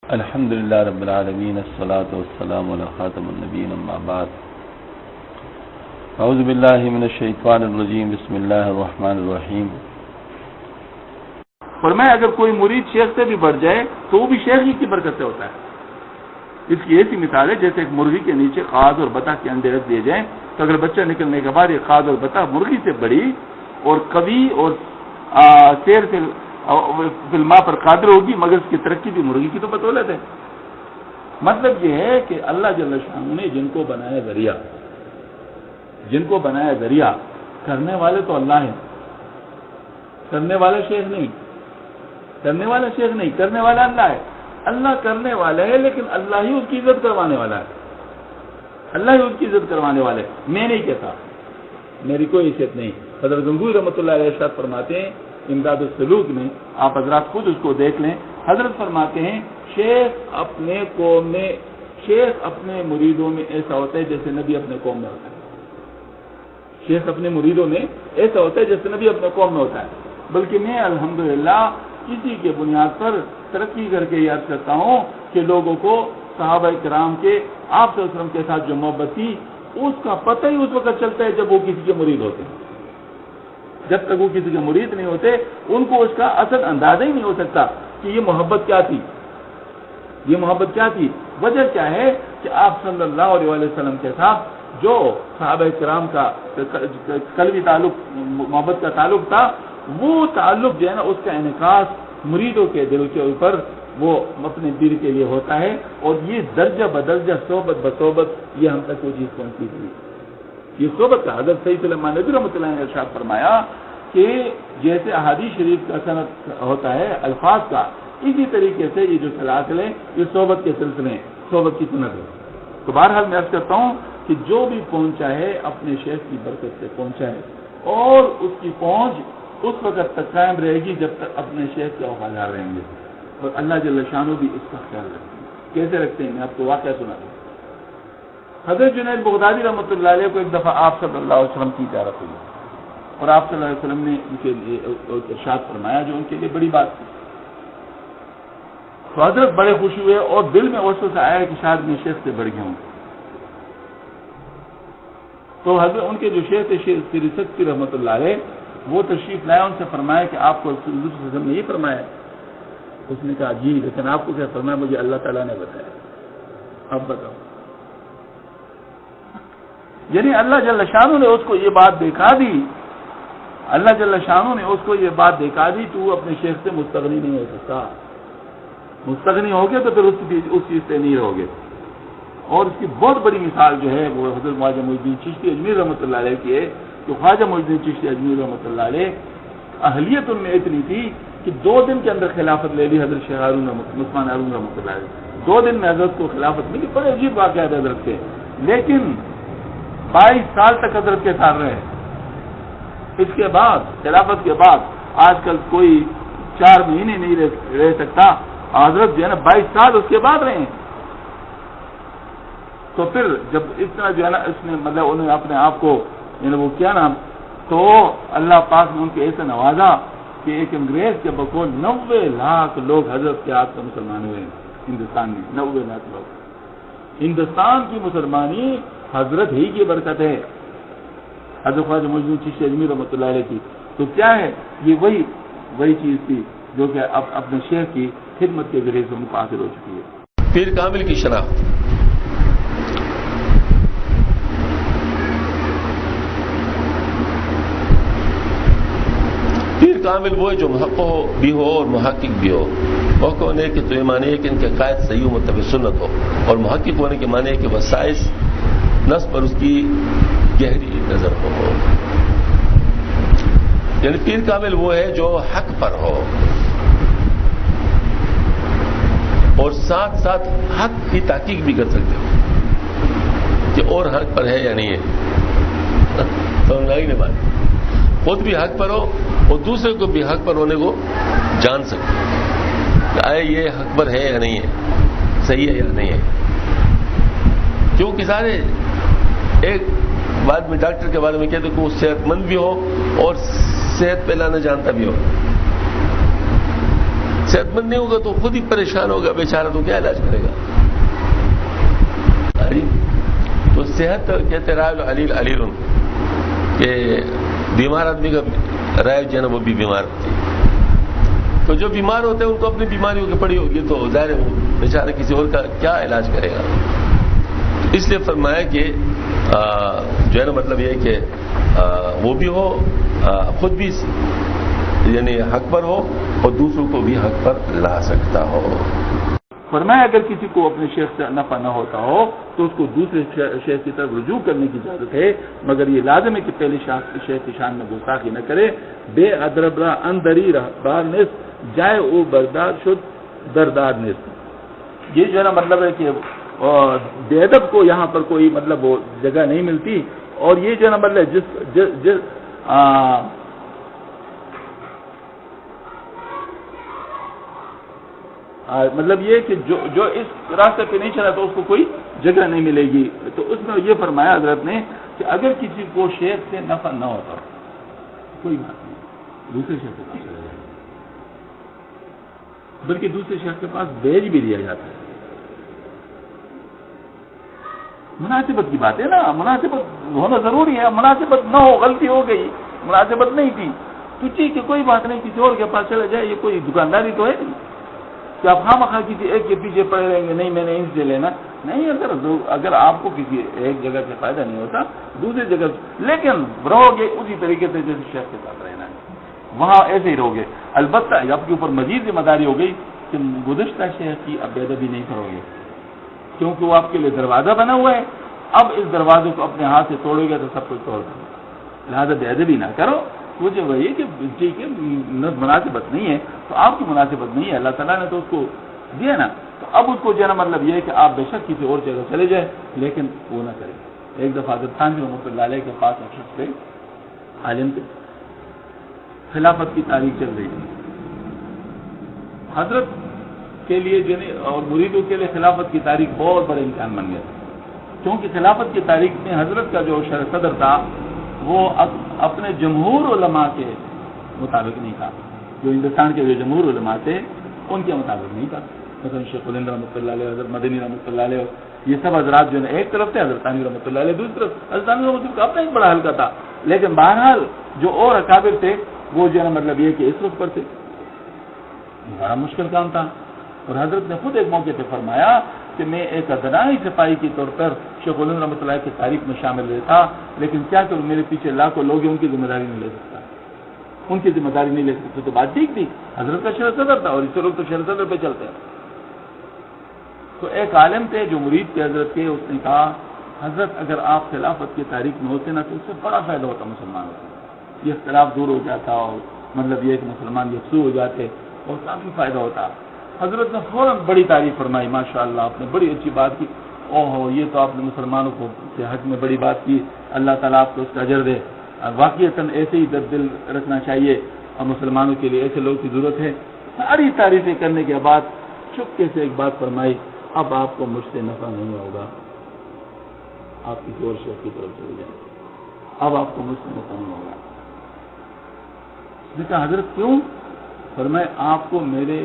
الحمدللہ رب العالمین الصلاۃ والسلام علی خاتم النبیین اما بعد اعوذ باللہ من الشیطان الرجیم بسم اللہ الرحمن الرحیم۔ فرمایا اگر کوئی مرید شیخ سے بھی بڑھ جائے تو وہ بھی شیخ ہی کی برکت سے ہوتا ہے۔ اس کی ایسی مثال ہے جیسے ایک مرغی کے نیچے خاص اور بطخ کے انڈے رکھ دیے جائیں تو اگر بچہ نکلنے کے بعد یہ خاص اور بطخ مرغی سے بڑی اور قوی اور سیر فلما پر قادر ہوگی، مگر اس کی ترقی بھی مرغی کی تو بدولت ہے۔ مطلب یہ ہے کہ اللہ جل شانہ نے جن کو بنایا ذریعہ کرنے والے تو اللہ ہیں، کرنے والا شیخ نہیں، کرنے والا اللہ ہے۔ اللہ کرنے والا ہے لیکن اللہ ہی اس کی عزت کروانے والا ہے، اللہ ہی اس کی عزت کروانے والے۔ میں نہیں کہتا، میری کوئی حیثیت نہیں۔ حضرت گنگوئی رحمۃ اللہ علیہ ارشاد فرماتے ہیں امداد السلوک میں، آپ حضرات خود اس کو دیکھ لیں، حضرت فرماتے ہیں شیخ اپنے مریدوں میں ایسا ہوتا ہے جیسے نبی اپنے قوم میں ہوتا ہے۔ شیخ اپنے مریدوں میں ایسا ہوتا ہے جیسے نبی اپنے قوم میں ہوتا ہے۔ بلکہ میں الحمدللہ کسی کے بنیاد پر ترقی کر کے یاد کرتا ہوں کہ لوگوں کو صحابہ کرام کے آپ صلی اللہ علیہ وسلم کے ساتھ جو محبت تھی اس کا پتہ ہی اس وقت چلتا ہے جب وہ کسی کے مرید ہوتے ہیں۔ جب تک وہ کسی کے مرید نہیں ہوتے ان کو اس کا اصل اندازہ ہی نہیں ہو سکتا کہ یہ محبت کیا تھی، وجہ کیا ہے کہ آپ صلی اللہ علیہ وسلم کے ساتھ جو صحابہ کرام کا قلبی تعلق، محبت کا تعلق تھا، وہ تعلق جو ہے نا اس کا انعکاس مریدوں کے دل کے اوپر وہ اپنے دل کے لیے ہوتا ہے، اور یہ درجہ بدرجہ صحبت بصحبت یہ ہم تک وہ چیز پہنچی تھی۔ یہ صحبت کا حضرت سید سلیمان ندوی رحمۃ اللہ نے ارشاد فرمایا کہ جیسے احادیث شریف کا سند ہوتا ہے الفاظ کا، اسی طریقے سے یہ جو سلاسل ہیں یہ صحبت کے سلسلے ہیں، صحبت کی سند ہے۔ تو بہرحال میں عرض کرتا ہوں کہ جو بھی پہنچا ہے اپنے شیخ کی برکت سے پہنچا ہے، اور اس کی پہنچ اس وقت تک قائم رہے گی جب تک اپنے شیخ کے وفادار رہیں گے، اور اللہ جل شانہ بھی اس کا خیال رکھتے ہیں۔ کیسے رکھتے ہیں؟ میں آپ کو واقعہ سنا دوں۔ حضرت جنید بغدادی رحمۃ اللہ علیہ کو ایک دفعہ آپ صلی اللہ علیہ وسلم کی زیارت ہوئی، اور آپ صلی اللہ علیہ وسلم نے ان کے لیے ارشاد فرمایا جو ان کے لیے بڑی بات تھی۔ تو حضرت بڑے خوش ہوئے اور دل میں وسوسہ آیا کہ شاید میں شیخ سے بڑھ گیا ہوں۔ تو حضرت ان کے جو شیخ تھے شیخ سری سکتی رحمۃ اللہ علیہ، وہ تشریف لائے، ان سے فرمایا کہ آپ کو رسول اللہ صلی اللہ علیہ وسلم نے یہ فرمایا؟ اس نے کہا جی، لیکن آپ کو کیا فرمایا؟ مجھے اللہ تعالیٰ نے بتایا۔ اب بتاؤ، یعنی اللہ جل شانہ نے اس کو یہ بات دکھا دی، اللہ جل شانہ نے اس کو یہ بات دکھا دی تو وہ اپنے شیخ سے مستغنی نہیں ہو سکتا۔ مستغنی ہوگے تو پھر اس چیز سے نہیں رہو گے۔ اور اس کی بہت بڑی مثال جو ہے وہ حضرت خواجہ معین الدین چشتی اجمیری رحمۃ اللہ علیہ کی ہے، کہ خواجہ معین الدین چشتی اجمیری رحمۃ اللہ علیہ اہلیت ان میں اتنی تھی کہ 2 دن کے اندر خلافت لے لی حضرت شیخ عثمان ہارون رحمۃ اللہ علیہ۔ 2 دن میں حضرت کو خلافت ملی۔ بڑے عجیب واقعات حضرت کے، لیکن 22 سال تک حضرت کے ساتھ رہے۔ اس کے بعد خلافت کے بعد آج کل کوئی 4 مہینے نہیں رہ سکتا، حضرت جو ہے نا 22 سال اس کے بعد رہے ہیں۔ تو پھر جب اس طرح جو ہے نا اس نے مطلب انہوں نے اپنے آپ کو یعنی وہ کیا نام، تو اللہ پاک نے ان کے ایسے نوازا کہ ایک انگریز کے بقول 90 لاکھ لوگ حضرت کے ہاتھ سے مسلمان ہوئے ہیں ہندوستان میں۔ 90 لاکھ لوگ، ہندوستان کی مسلمانی حضرت ہی کی برکت ہے، حضرت خواجہ معین الدین چشتی اجمیری رحمۃ اللہ علیہ کی۔ تو کیا ہے یہ وہی چیز تھی جو کہ اب اپنے شیخ کی خدمت کے ذریعے سے ان کو حاصل ہو چکی ہے۔ پیر کامل کی شناخت۔ پیر کامل وہ ہے جو محقق بھی ہو اور محقق بھی ہو۔ محقق ہونے کے تو یہ معنی ہے کہ ان کے قائد صحیح و متبع سنت ہو، اور محقق ہونے کے معنی ہے کہ وسائس نص پر اس کی گہری نظر ہو۔ یعنی پیر کامل وہ ہے جو حق پر ہو اور ساتھ ساتھ حق کی تحقیق بھی کر سکتے ہو کہ اور حق پر ہے یا نہیں ہے۔ سمجھ آئی نہیں بات؟ خود بھی حق پر ہو اور دوسرے کو بھی حق پر ہونے کو جان سکتے کہ آئے یہ حق پر ہے یا نہیں ہے، صحیح ہے یا نہیں ہے۔ کیونکہ سارے ایک بعد میں ڈاکٹر کے بارے میں کہتے کہ وہ صحت مند بھی ہو اور صحت پہ لانا جانتا بھی ہو۔ صحت مند نہیں ہوگا تو خود ہی پریشان ہوگا بیچارہ، تو کیا علاج کرے گا؟ تو صحت کہتے رائے علیل علیل کہ بیمار آدمی کا رائے جو ہے نا وہ بھی بیمار ہوتی ہے، تو جو بیمار ہوتے ہیں ان کو اپنی بیماریوں کی پڑی ہوگی تو ظاہر ہے وہ بیچارہ کسی اور کا کیا علاج کرے گا. اس لیے فرمایا کہ جو ہے نا مطلب یہ کہ وہ بھی ہو خود بھی یعنی حق پر ہو اور دوسروں کو بھی حق پر لا سکتا ہو. فرمایا اگر کسی کو اپنے شیخ سے نفع نہ ہوتا ہو تو اس کو دوسرے شیخ کی طرف رجوع کرنے کی اجازت ہے، مگر یہ لازم ہے کہ پہلے شیخ کی شان میں گستاخی نہ کرے. بے ادب را اندری رہبار نس جائے او بردار شد دردار نس. یہ جو ہے نا مطلب ہے کہ بے ادب کو یہاں پر کوئی مطلب وہ جگہ نہیں ملتی. اور یہ جو ہے نا مطلب جس مطلب یہ کہ جو اس راستے پہ نہیں چلا تو اس کو کوئی جگہ نہیں ملے گی. تو اس میں یہ فرمایا حضرت نے کہ اگر کسی کو شیخ سے نفع نہ ہوتا کوئی بات نہیں، دوسرے شیخ کے پاس چلا جائے، بلکہ دوسرے شیخ کے پاس بھیج بھی دیا جاتا ہے. مناسبت کی بات ہے نا، مناسبت ہونا ضروری ہے. مناسبت نہ ہو، غلطی ہو گئی، مناسبت نہیں تھی تو ٹھیک ہے کوئی بات نہیں، کسی اور کے پاس چلا جائے. یہ کوئی دکانداری تو ہے نہیں کہ آپ خواہ کسی ایک کے پیچھے پڑے رہیں گے، نہیں میں نے ان سے لینا نہیں. اگر آپ کو کسی ایک جگہ سے فائدہ نہیں ہوتا دوسری جگہ، لیکن رہو گے اسی طریقے سے جیسے شیخ کے ساتھ رہنا ہے، وہاں ایسے ہی رہو گے. البتہ آپ کے اوپر مزید ذمہ داری ہو گئی کہ گزشتہ شیخ کی اب بے ادبی نہیں کرو گے، کیونکہ وہ آپ کے لیے دروازہ بنا ہوا ہے. اب اس دروازے کو اپنے ہاتھ سے توڑو گے تو سب کچھ توڑ دو، لہٰذا بے ادبی نہ کرو. مجھے وہی کہ ٹھیک ہے مناسبت نہیں ہے تو آپ کی مناسبت نہیں ہے، اللہ تعالیٰ نے تو اس کو دیا نا. تو اب اس کو جو ہے نا مطلب یہ ہے کہ آپ بے شک کسی اور جگہ چلے جائیں لیکن وہ نہ کریں. ایک دفعہ حضرت تھانوی رحمۃ اللہ علیہ کے پاس ایک شخص تھے، عالم تھے، خلافت کی تاریخ چل رہی تھی. حضرت کے لیے جو اور مریدوں کے لیے خلافت کی تاریخ بہت بڑا امتحان بن گیا تھا، کیونکہ خلافت کی تاریخ میں حضرت کا جو شرح صدر تھا وہ اپنے جمہور علماء کے مطابق نہیں تھا. جو ہندوستان کے جو جمہور علماء تھے ان کے مطابق نہیں تھا. مثلا شیخ الہند رحمۃ اللہ علیہ، حضرت مدنی رحمۃ اللہ علیہ، یہ سب حضرات جو ہے ایک طرف تھے، حضرت ثانوی رحمۃ اللہ علیہ دوسری طرف. حضرت ثانوی رحمۃ اللہ کا اپنا ایک بڑا حلقہ تھا، لیکن بہرحال جو اور اکابر تھے وہ جو ہے مطلب یہ کہ اس رخ پر تھے. بڑا مشکل کام تھا. اور حضرت نے خود ایک موقع پہ فرمایا کہ میں ایک ادنائی سپاہی کے طور پر شیخ الہند رحمۃ اللہ کی تاریخ میں شامل رہتا، لیکن کیا کہ میرے پیچھے لاکھوں لوگ ہیں، ان کی ذمہ داری نہیں لے سکتا، ان کی ذمہ داری نہیں لے سکتے. تو بات ٹھیک تھی، حضرت کا شرح صدر تھا اور اس لوگ تو شرح صدر پہ چلتے ہیں. تو ایک عالم تھے جو مرید کے حضرت کے، اس نے کہا حضرت اگر آپ خلافت کی تاریخ میں ہوتے نا تو اس سے بڑا فائدہ ہوتا مسلمانوں کو، یہ اختلاف دور ہو جاتا اور مطلب یہ کہ مسلمان یکسو ہو جاتے اور کافی فائدہ ہوتا. حضرت نے فوراً بڑی تعریف فرمائی، ماشاء اللہ آپ نے بڑی اچھی بات کی، اوہ یہ تو آپ نے مسلمانوں کو کے حق میں بڑی بات کی، اللہ تعالیٰ آپ کو اس کا اجر دے. واقعتاً ایسے ہی دل رکھنا چاہیے اور مسلمانوں کے لیے ایسے لوگوں کی ضرورت ہے. ساری تعریفیں کرنے کے بعد چپکے سے ایک بات فرمائی، اب آپ کو مجھ سے نفع نہیں ہوگا، آپ کسی اور شیخ کی طرف چلے جائیں، اب آپ کو مجھ سے نفع نہیں ہوگا. اس نے کہا حضرت کیوں؟ فرمائے آپ کو میرے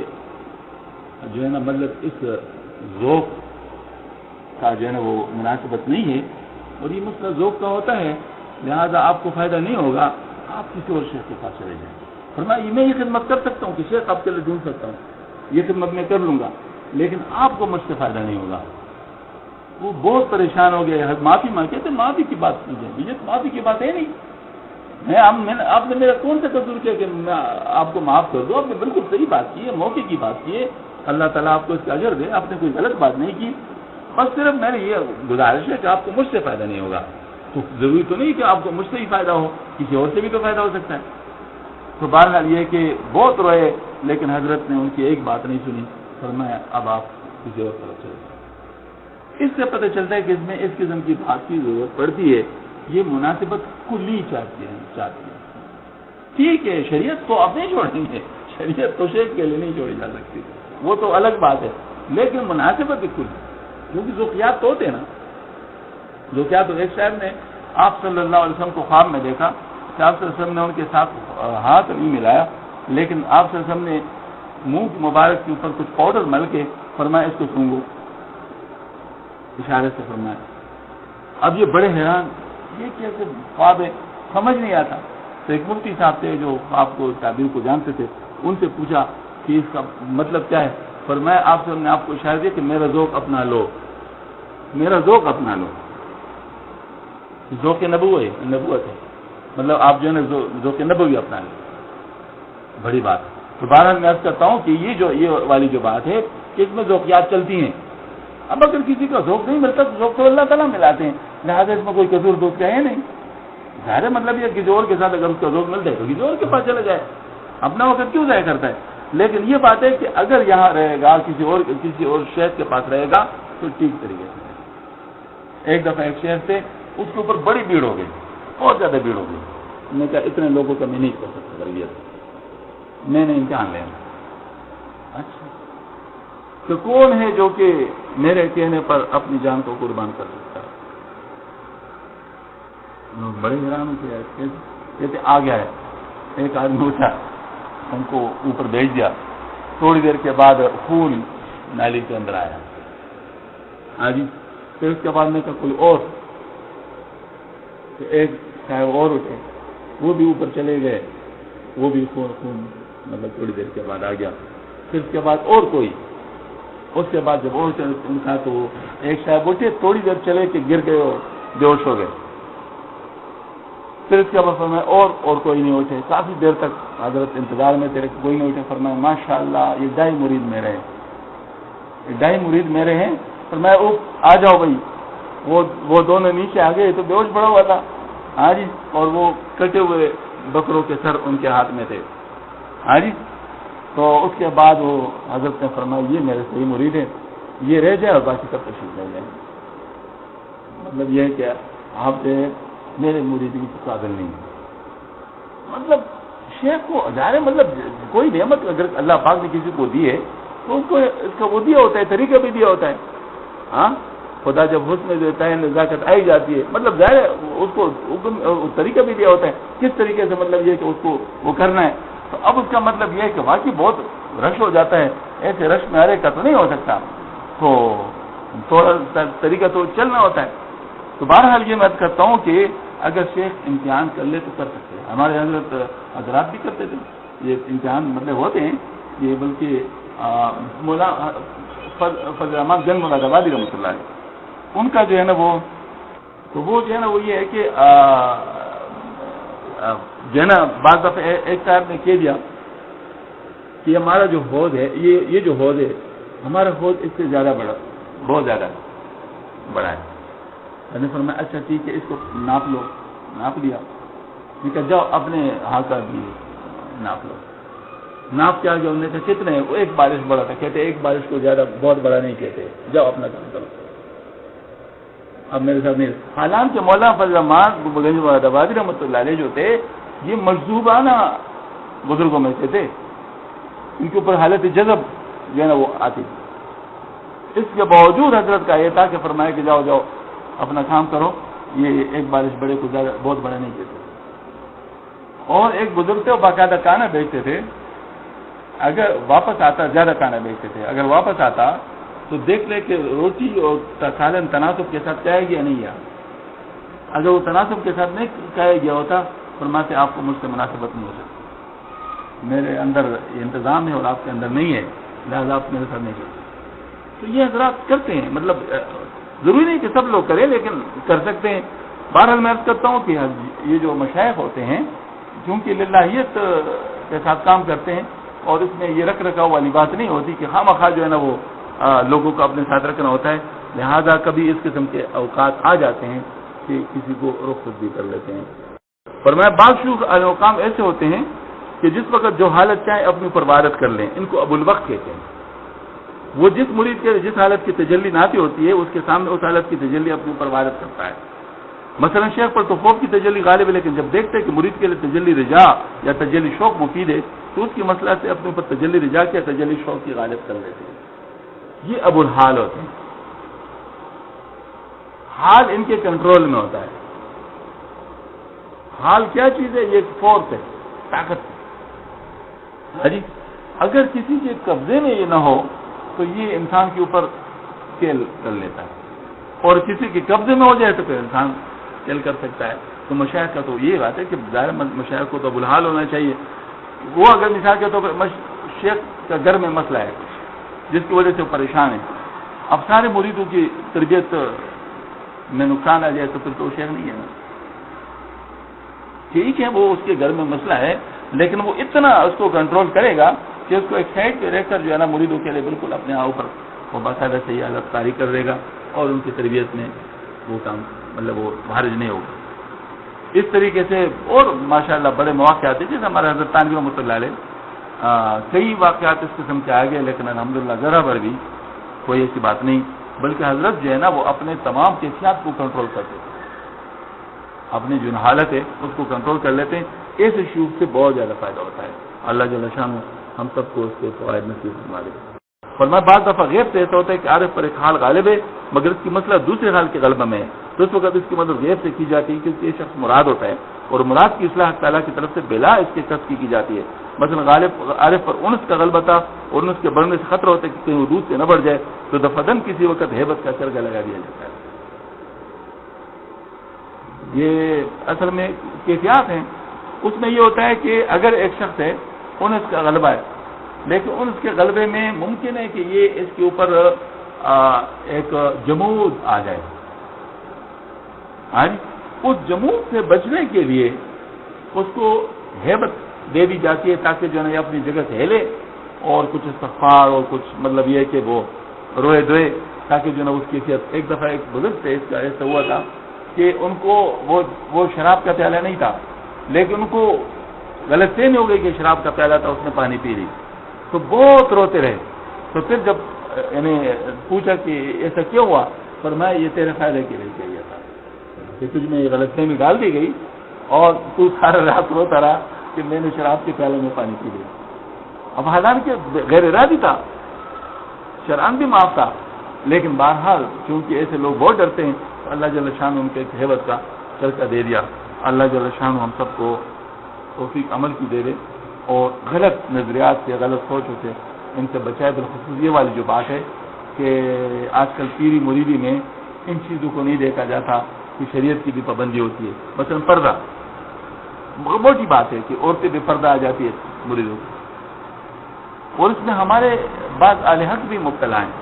جو ہے نا مطلب اس ذوق کا جو ہے نا وہ مناسبت نہیں ہے، اور یہ مسئلہ ذوق کا ہوتا ہے، لہذا آپ کو فائدہ نہیں ہوگا، آپ کسی اور شیخ کے پاس چلے جائیں. فرمایا میں یہ خدمت کر سکتا ہوں کہ شیخ آپ کے لیے ڈھونڈ سکتا ہوں، یہ خدمت میں کر لوں گا، لیکن آپ کو مجھ سے فائدہ نہیں ہوگا. وہ بہت پریشان ہو گئے، معافی مانگے تھے، معافی کی بات کیجیے، یہ معافی کی بات ہے نہیں. آپ نے میرا کون سا قصور کیا کہ میں آپ کو معاف کر دوں؟ آپ نے بالکل صحیح بات کی ہے، موقع کی بات کی ہے، اللہ تعالیٰ آپ کو اس کا اجر دے، آپ نے کوئی غلط بات نہیں کی. بس صرف میری یہ گزارش ہے کہ آپ کو مجھ سے فائدہ نہیں ہوگا. تو ضروری تو نہیں کہ آپ کو مجھ سے ہی فائدہ ہو، کسی اور سے بھی تو فائدہ ہو سکتا ہے. تو بہرحال یہ کہ بہت روئے، لیکن حضرت نے ان کی ایک بات نہیں سنی. فرمایا اب آپ کسی اور طرف چلے جائیں. اس سے پتہ چلتا ہے کہ اس میں اس قسم کی بات کی ضرورت پڑتی ہے. یہ مناسبت کلی چاہتی ہے. ٹھیک ہے شریعت کو اب نہیں چھوڑیں گے، شریعت تو شیخ کے لیے نہیں چھوڑی جا سکتی، وہ تو الگ بات ہے، لیکن مناسبت بھی کلی، کیونکہ ذوقیات تو ہوتے ہیں نا. ذوقیات تو ایک شاعر نے آپ صلی اللہ علیہ وسلم کو خواب میں دیکھا کہ آپ صلی اللہ علیہ وسلم نے ان کے ساتھ ہاتھ نہیں ملایا، لیکن آپ صلی اللہ علیہ وسلم نے منہ مبارک کے اوپر کچھ پاؤڈر مل کے فرمایا اس کو سونگو، اشارے سے فرمایا. اب یہ بڑے حیران، یہ کیسے خواب ہے، سمجھ نہیں آتا. تو ایک مفتی صاحب تھے جو خواب کو تعبیر کو جانتے تھے، ان سے پوچھا کہ اس کا مطلب کیا ہے. فرمایا آپ سے ہم نے آپ کو اشارہ دیا کہ میرا ذوق اپنا لو، میرا ذوق اپنا لو. ذوق نبوت ہے، مطلب آپ جو ہے نا ذوق نبوی اپنا لیں. بڑی بات. تو بہرحال میں عرض کرتا ہوں کہ یہ والی جو بات ہے کہ اس میں ذوقیات چلتی ہیں. اب اگر کسی کا ذوق نہیں ملتا تو ذوق تو اللہ تعالیٰ ملاتے ہیں، لہٰذا اس میں کوئی قصور ذوق کا ہے نہیں. ظاہر مطلب یہ کسی اور کے ساتھ اگر اس کا ذوق ملتا ہے تو کسی اور کے پاس چلا جائے، اپنا وقت کیوں ضائع کرتا ہے. لیکن یہ بات ہے کہ اگر یہاں رہے گا کسی اور شیخ کے پاس رہے گا تو ٹھیک طریقے سے. ایک دفعہ ایک شیخ تھے، اس کے اوپر بڑی بھیڑ ہو گئی، بہت زیادہ بھیڑ ہو گئی. میں نے کہا اتنے لوگوں کا میں نہیں کر سکتا تربیت، میں نے امتحان لینا. اچھا تو کون ہے جو کہ میرے کہنے پر اپنی جان کو قربان کر سکتا ہے؟ لوگ بڑے حیران کہتے آ گیا ہے. ایک آدمی اٹھا، ان کو اوپر بھیج دیا. تھوڑی دیر کے بعد خون نالی کے اندر آیا. ہاں جی. پھر اس کے بعد میں کہا کوئی اور. تو ایک صاحب اور اٹھے، وہ بھی اوپر چلے گئے، وہ بھی خون مطلب تھوڑی دیر کے بعد آ گیا. پھر اس کے بعد اور کوئی. اس کے بعد جب اور تھا تو ایک صاحب اٹھے، تھوڑی دیر چلے کہ گر گئے اور بے ہوش ہو گئے. پھر اس کے بعد فرمایا اور کوئی نہیں اٹھے. کافی دیر تک حضرت انتظار میں تھے، کوئی نہیں اٹھے. فرمایا ماشاءاللہ یہ ڈائی مرید میرے ہیں، یہ ڈائی مرید میرے ہیں. فرمایا آ جاؤ بھائی. وہ دونوں نیچے آ گئے تو بے ہوش پڑا ہوا تھا. ہاں جی. اور وہ کٹے ہوئے بکروں کے سر ان کے ہاتھ میں تھے. ہاں جی. تو اس کے بعد وہ حضرت نے فرمایا یہ میرے صحیح مرید ہیں، یہ رہ جائے اور باقی سب تشریف لے جائیں. مطلب یہ ہے کہ آپ سے میرے مریدی کی قابل نہیں ہے. مطلب شیخ کو ظاہر مطلب کوئی نعمت اگر اللہ پاک نے کسی کو دی ہے تو اس کو اس کا وہ دیا ہوتا ہے، طریقہ بھی دیا ہوتا ہے. ہاں خدا جب حسن دیتا ہے نزاکت آئی جاتی ہے، مطلب ظاہر اس کو طریقہ بھی دیا ہوتا ہے کس طریقے سے مطلب یہ کہ اس کو وہ کرنا ہے. تو اب اس کا مطلب یہ ہے کہ واقعی بہت رش ہو جاتا ہے، ایسے رش میں ہر ایک کا تو نہیں ہو سکتا، تو تھوڑا طریقہ تو چلنا ہوتا ہے. تو بہرحال یہ میں کرتا ہوں کہ اگر شیخ امتحان کر لے تو کر سکتے ہیں. ہمارے حضرات بھی کرتے تھے یہ امتحان، مطلب ہوتے ہیں یہ. بلکہ مولا فضل الرحمان جن مراد آبادی رحمۃ اللہ علیہ، ان کا جو ہے نا وہ جو ہے نا وہ یہ ہے کہ جو ہے نا بعض دفعہ ایک صاحب نے کہہ دیا کہ ہمارا جو حوض ہے یہ جو حوض ہے ہمارا حوض اس سے زیادہ بڑا، بہت زیادہ بڑا ہے. میں نے فرمایا اچھا ٹھیک ہے اس کو ناپ لو. ناپ لیا. میں کہا جاؤ اپنے ہاتھ کا بھی ناپ لو. ناپ کیا گیا؟ انہوں نے کہا کتنے؟ وہ ایک بارش بڑا تھا. کہتے ایک بارش کو زیادہ بہت بڑا نہیں کہتے، جاؤ اپنا کام کرو. اب میرے ساتھ نہیں. حالانکہ مولانا فضل الرحمان گنج مراد آبادی رحمۃ اللہ علیہ جو تھے یہ مجذوبانہ بزرگوں میں سے تھے، ان کے اوپر حالت جذب جو ہے نا وہ آتی. اس کے باوجود حضرت کا یہ تھا کہ فرمایا کہ جاؤ جاؤ اپنا کام کرو، یہ ایک بارش بڑے کو زیادہ بہت بڑا نہیں کہتے. اور ایک بزرگ تھے وہ باقاعدہ کانا بیچتے تھے. اگر واپس آتا زیادہ کانا بیچتے تھے، اگر واپس آتا تو دیکھ لے کہ روٹی اور سالن تناسب کے ساتھ کہے گیا نہیں. اگر وہ تناسب کے ساتھ نہیں کہے گیا ہوتا فرماتے آپ کو مجھ سے مناسبت نہیں ہو سکتی، میرے اندر یہ انتظام ہے اور آپ کے اندر نہیں ہے، لہٰذا آپ میرے ساتھ نہیں کرتے. تو یہ حضرات کرتے ہیں، مطلب ضروری نہیں کہ سب لوگ کریں لیکن کر سکتے ہیں. بہرحال میں عرض کرتا ہوں کہ یہ جو مشائخ ہوتے ہیں کیونکہ للہیت کے ساتھ کام کرتے ہیں اور اس میں یہ رکھ رکھاؤ والی بات نہیں ہوتی کہ خواہ مخواہ جو ہے نا وہ لوگوں کو اپنے ساتھ رکھنا ہوتا ہے. لہذا کبھی اس قسم کے اوقات آ جاتے ہیں کہ کسی کو رخصت بھی کر لیتے ہیں. اور میں بعض اوقام ایسے ہوتے ہیں کہ جس وقت جو حالت چاہے اپنے اوپر وارد کر لیں، ان کو ابو الوقت کہتے ہیں. وہ جس مرید کے جس حالت کی تجلی ناتی ہوتی ہے اس کے سامنے اس حالت کی تجلی اپنے اوپر وارد کرتا ہے. مثلا شیخ پر تو خوف کی تجلی غالب ہے، لیکن جب دیکھتے ہیں کہ مرید کے لیے تجلی رجا یا تجلی شوق مفید ہے تو اس کی مسئلہ سے اپنے اوپر تجلی رجا کے تجلی شوق کی غالب کر لیتے ہیں. یہ ابو الحال ہوتے ہیں. حال ان کے کنٹرول میں ہوتا ہے. حال کیا چیز ہے؟ یہ ایک فورس ہے، طاقت ہے. ہاں جی. اگر کسی کے قبضے میں یہ نہ ہو تو یہ انسان کے اوپر کیل کر لیتا ہے، اور کسی کے قبضے میں ہو جائے تو پھر انسان کیل کر سکتا ہے. تو مشائخ کا تو یہ بات ہے کہ ظاہر مشائخ کو تو ابوالحال ہونا چاہیے. وہ اگر مثال کے طور پر شیخ کا گھر میں مسئلہ ہے جس کی وجہ سے وہ پریشان ہے، اب سارے مریدوں کی تربیت میں نقصان آ جائے تو پھر تو شیخ نہیں ہے نا. ٹھیک ہے وہ اس کے گھر میں مسئلہ ہے، لیکن وہ اتنا اس کو کنٹرول کرے گا کہ اس کو ایک سائڈ پہ رہ کر جو ہے نا مریدوں کے لیے بالکل اپنے آپ اوپر وہ باقاعدہ صحیح حالت کاری کر دے گا، اور ان کی تربیت میں وہ کام مطلب وہ حرج نہیں ہوگا. اس طریقے سے اور ماشاءاللہ بڑے مواقع آتے جیسے ہمارے حضرت تانوی رحمۃ اللہ علیہ کئی واقعات اس قسم کے آ گئے، لیکن الحمدللہ ذرا بھر بھی کوئی ایسی بات نہیں، بلکہ حضرت جو ہے نا وہ اپنے تمام کیفیات کو کنٹرول کرتے تھے، اپنی جو حالت ہے اس کو کنٹرول کر لیتے ہیں. ایسے شیوخ سے بہت زیادہ فائدہ ہوتا ہے. اللہ جل شانہ ہم سب کو اس کے فوائد نصیب فرما دے. اور میں بعض دفعہ غیب سے ایسا ہوتا ہے کہ عارف پر ایک حال غالب ہے مگر اس کی مسئلہ دوسرے حال کے غلبہ میں ہے، تو اس وقت اس کی مدد غیب سے کی جاتی ہے کیونکہ یہ شخص مراد ہوتا ہے، اور مراد کی اصلاح تعالیٰ کی طرف سے بلا اس کے کسب کی جاتی ہے. مثلا غالب عارف پر انس کا غلبہ تھا اور انس کے بڑھنے سے خطرہ ہوتا ہے کہ کہیں وہ دودھ سے نہ بڑھ جائے، تو دفعتاً کسی وقت ہیبت کا چرگا لگا دیا جاتا ہے. یہ اصل میں کیفیات ہیں. اس میں یہ ہوتا ہے کہ اگر ایک شخص ہے انس کا غلبہ ہے، لیکن انس کے غلبے میں ممکن ہے کہ یہ اس کے اوپر ایک جمود آ جائے. اس جمود سے بچنے کے لیے اس کو ہیبت دے دی جاتی ہے تاکہ جو ہے نا اپنی جگہ سے ہلے اور کچھ استغفار اور کچھ مطلب یہ کہ وہ روئے دوئے تاکہ جو ہے نا اس کیفیت. ایک دفعہ ایک بزرگ سے اس کا ایسا ہوا تھا کہ ان کو وہ شراب کا پیالہ نہیں تھا، لیکن ان کو غلط فہمی ہو گئی کہ شراب کا پیالہ تھا، اس نے پانی پی لی تو بہت روتے رہے. تو پھر جب یعنی پوچھا کہ ایسا کیوں ہوا، فرمایا یہ تیرے فائدے کے لیے کیا تھا کہ تجھ میں یہ غلط فہمی ڈال دی گئی اور تو سارا رات روتا رہا کہ میں نے شراب کے پیالے میں پانی پی لیا. اب حالانکہ غیر ارادی تھا، شران بھی معاف تھا، لیکن بہرحال چونکہ ایسے لوگ بہت ڈرتے ہیں تو اللہ جل شانہ ان کے ہیبت کا چرکا دے دیا. اللہ جل شانہ ہم سب کو توفیق عمل کی دے دے اور غلط نظریات سے غلط سوچوں سے ان سے بچائے. بالخصوص یہ والی جو بات ہے کہ آج کل پیری مریدی میں ان چیزوں کو نہیں دیکھا جاتا کہ شریعت کی بھی پابندی ہوتی ہے. مثلا پردہ موٹی بات ہے کہ عورتیں بے پردہ آ جاتی ہے مریدوں کو، اور اس میں ہمارے بعض اہل حق بھی مبتلا ہیں.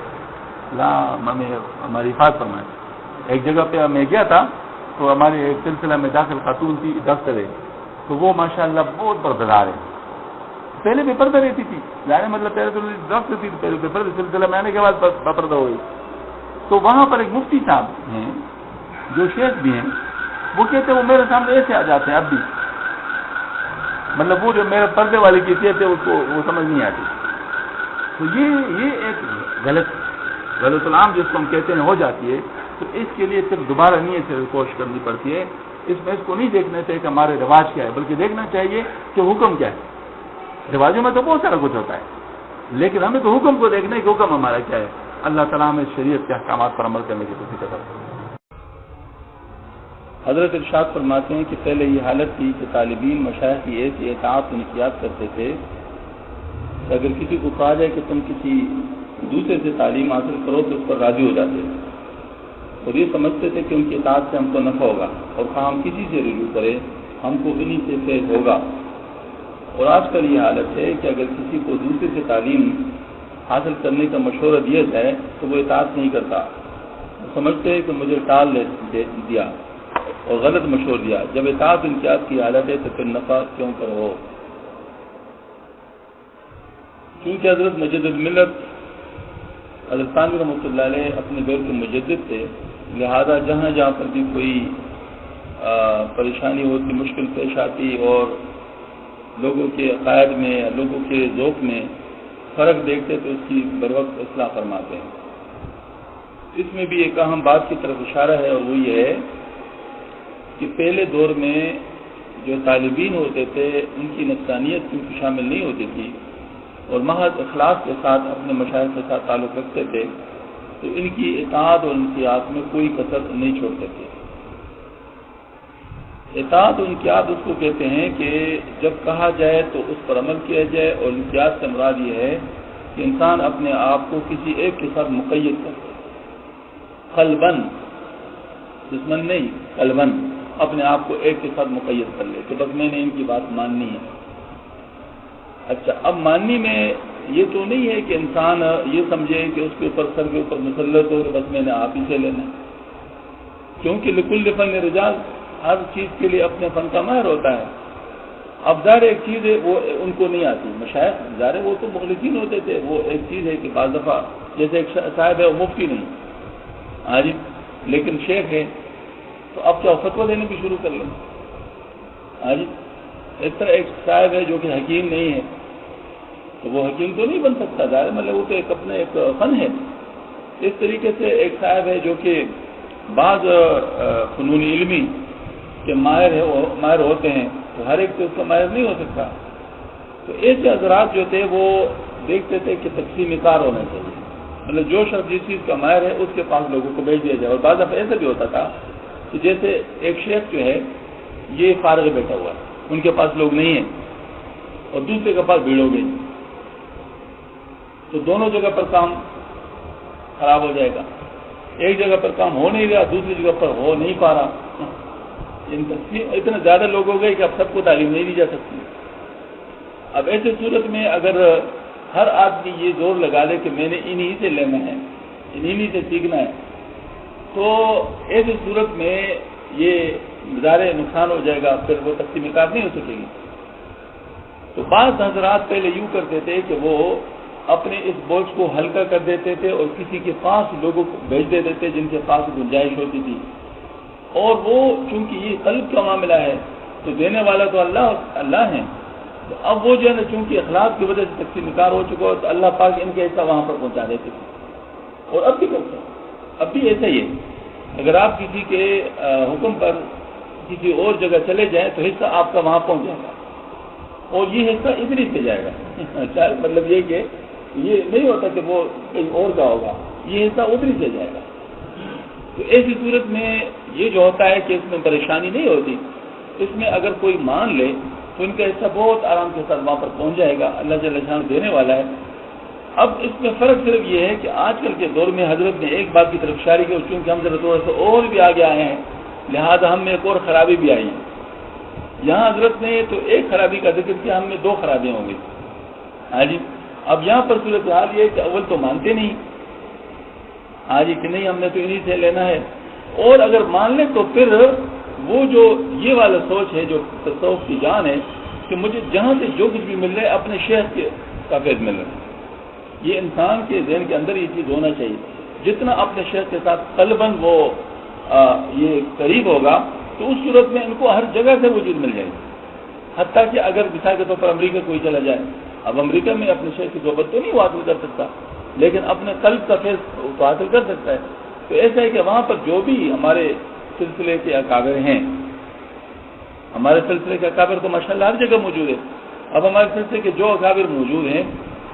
ہماری حفاظت فرمائے. ایک جگہ پہ میں گیا تھا تو ہمارے ایک سلسلہ میں داخل خاتون تھی، ڈاکٹر ہے، تو وہ ماشاءاللہ بہت پردہ ہے. پہلے بے پردہ رہتی تھی، یعنی مطلب پہلے تو ڈاکٹر تھی، پہلے بے پردہ سلسلہ میں آنے کے بعد پردہ ہو گئی. تو وہاں پر ایک مفتی صاحب ہیں جو شیخ بھی ہیں، وہ کہتے ہیں وہ میرے سامنے ایسے آ جاتے ہیں اب بھی، مطلب وہ جو میرے پردے والی کیفیت ہے اس کو وہ سمجھ نہیں آتی. تو یہ ایک غلط العام جس کو ہم کہتے ہیں ہو جاتی ہے. تو اس کے لیے صرف دوبارہ نیت سے کوشش کرنی پڑتی ہے. اس میں اس کو نہیں دیکھنا چاہیے کہ ہمارے رواج کیا ہے، بلکہ دیکھنا چاہیے کہ حکم کیا ہے. رواجوں میں تو بہت سارا کچھ ہوتا ہے، لیکن ہمیں تو حکم کو دیکھنا ہے کہ حکم ہمارا کیا ہے. اللہ تعالیٰ ہمیں شریعت کے احکامات پر عمل کرنے کی توفیق عطا فرمائے. حضرت ارشاد فرماتے ہیں کہ پہلے یہ حالت تھی کہ طالبین مشائخ کی ایسی اطاعت و انقیاد کرتے تھے کہ اگر کسی کو کہا جائے کہ تم کسی دوسرے سے تعلیم حاصل کرو تو اس پر راضی ہو جاتے تھے، اور یہ سمجھتے تھے کہ ان کی اطاعت سے ہم کو نفع ہوگا، اور خواہ ہم کسی سے رجوع کریں ہم کو انہی سے فیض ہوگا. اور آج کل یہ حالت ہے کہ اگر کسی کو دوسرے سے تعلیم حاصل کرنے کا مشورہ دیا جائے تو وہ اطاعت نہیں کرتا. وہ سمجھتے ہیں کہ مجھے ٹال دیا اور غلط مشورہ دیا. جب اطاعت انقیاد کی حالت ہے تو پھر نفع کیوں کرو. چونکہ حضرت مجدد ملت حضرت تانوی رحمۃ اللہ علیہ اپنے دور کے مجدد تھے، لہذا جہاں جہاں پر بھی کوئی پریشانی ہوتی، مشکل پیش آتی اور لوگوں کے عقائد میں یا لوگوں کے ذوق میں فرق دیکھتے تو اس کی بروقت اصلاح فرماتے ہیں. اس میں بھی ایک اہم بات کی طرف اشارہ ہے، اور وہ یہ ہے کہ پہلے دور میں جو طالبین ہوتے تھے ان کی نفسانیت کیونکہ شامل نہیں ہوتی تھی اور محض اخلاص کے ساتھ اپنے مشائخ کے ساتھ تعلق رکھتے تھے، تو ان کی اطاعت اور انقیاد میں کوئی کسر نہیں چھوڑتے تھے. اطاعت و انقیاد اس کو کہتے ہیں کہ جب کہا جائے تو اس پر عمل کیا جائے، اور انقیاد سے مراد یہ ہے کہ انسان اپنے آپ کو کسی ایک کے ساتھ مقید کرے، قلباً، جسماً نہیں، قلباً اپنے آپ کو ایک کے ساتھ مقید کر لے کہ بس میں نے ان کی بات ماننی ہے۔ اچھا، اب ماننی میں یہ تو نہیں ہے کہ انسان یہ سمجھے کہ اس کے اوپر سر کے اوپر مسلط ہو کہ بس میں نے آپ ہی سے لینا ہے، کیونکہ لکل فن رجال، ہر چیز کے لیے اپنے فن کا ماہر ہوتا ہے۔ اب ظاہر ایک چیز ہے وہ ان کو نہیں آتی، مشائخ ظاہر وہ تو مخلصین ہوتے تھے، وہ ایک چیز ہے کہ بعض دفعہ جیسے ایک صاحب ہے وہ مفتی نہیں، ہاں جی، لیکن شیخ ہے، تو اب کیا فتویٰ دینے بھی شروع کر لیں، ہاں جی۔ اس طرح ایک صاحب ہے جو کہ حکیم نہیں ہے، تو وہ حکیم تو نہیں بن سکتا، ظاہر مطلب وہ تو ایک اپنے ایک فن ہے۔ اس طریقے سے ایک صاحب ہے جو کہ بعض فنون علمی کے ماہر ہوتے ہیں، تو ہر ایک تو اس کا ماہر نہیں ہو سکتا۔ تو ایسے حضرات جو تھے وہ دیکھتے تھے کہ تقسیم کار ہونا چاہیے، مطلب جو شخص جس چیز کا ماہر ہے اس کے پاس لوگوں کو بھیج دیا جائے۔ اور بعض دفعہ ایسا بھی ہوتا تھا کہ جیسے ایک شیخ جو ہے یہ فارغ بیٹھا ہوا ہے، ان کے پاس لوگ نہیں ہیں، اور دوسرے کے پاس بھیڑ ہو گئی، تو دونوں جگہ پر کام خراب ہو جائے گا۔ ایک جگہ پر کام ہو نہیں رہا، دوسری جگہ پر ہو نہیں پا رہا، اتنے زیادہ لوگ ہو گئے کہ اب سب کو تعلیم نہیں دی جا سکتی۔ اب ایسے صورت میں اگر ہر آدمی یہ زور لگا دے کہ میں نے انہی سے لینا ہے، انہی سے سیکھنا ہے، تو ایسی صورت میں یہ ظاہر نقصان ہو جائے گا، پھر وہ تقسیم کار نہیں ہو سکے گی۔ تو بعض حضرات پہلے یوں کرتے تھے کہ وہ اپنے اس بوجھ کو ہلکا کر دیتے تھے اور کسی کے پاس لوگوں کو بھیج دیتے تھے جن کے پاس گنجائش ہوتی تھی، اور وہ چونکہ یہ قلب کا معاملہ ہے تو دینے والا تو اللہ ہے، تو اب وہ جو ہے نا چونکہ اخلاق کی وجہ سے تقسیم کار ہو چکا ہو تو اللہ پاک ان کے حصہ وہاں پر پہنچا دیتے تھے، اور اب بھی کرتے ہیں، اب بھی ایسا ہی ہے۔ اگر آپ کسی کے حکم پر کسی اور جگہ چلے جائیں تو حصہ آپ کا وہاں پہنچ جائے گا، اور یہ حصہ ادھر سے جائے گا، مطلب یہ کہ یہ نہیں ہوتا کہ وہ کہیں اور کا ہوگا، یہ حصہ ادھر سے جائے گا۔ تو ایسی صورت میں یہ جو ہوتا ہے کہ اس میں پریشانی نہیں ہوتی، اس میں اگر کوئی مان لے تو ان کا حصہ بہت آرام کے ساتھ وہاں پر پہنچ جائے گا، اللہ جل شانہ دینے والا ہے۔ اب اس میں فرق صرف یہ ہے کہ آج کل کے دور میں حضرت نے ایک بات کی طرف اشارہ کیا، چونکہ ہم ذرا تھوڑا سا اور بھی آگے آئے ہیں لہذا ہم میں ایک اور خرابی بھی آئی ہے۔ یہاں حضرت نے تو ایک خرابی کا ذکر کیا، ہم میں دو خرابیاں ہوں گی، ہاں جی۔ اب یہاں پر صورتحال یہ ہے کہ اول تو مانتے نہیں، ہاں جی، کہ نہیں ہم نے تو انہی سے لینا ہے، اور اگر مان لیں تو پھر وہ جو یہ والا سوچ ہے جو تصوف کی جان ہے کہ مجھے جہاں سے جو کچھ بھی مل رہا ہے اپنے شیخ کا فیض مل رہا ہے، یہ انسان کے ذہن کے اندر یہ چیز ہونا چاہیے۔ جتنا اپنے شیخ کے ساتھ قلباً وہ یہ قریب ہوگا تو اس صورت میں ان کو ہر جگہ سے وہ چیز مل جائے گی، حتیٰ کہ اگر مثال کے طور پر امریکہ کوئی چلا جائے، اب امریکہ میں اپنے شیخ کی صحبت تو نہیں وہ حاصل کر سکتا لیکن اپنے قلب کا فیض تو حاصل کر سکتا ہے۔ تو ایسا ہے کہ وہاں پر جو بھی ہمارے سلسلے کے اکابر ہیں، ہمارے سلسلے کے اکابر تو ماشاءاللہ ہر جگہ موجود ہے، اب ہمارے سلسلے کے جو اکابر موجود ہیں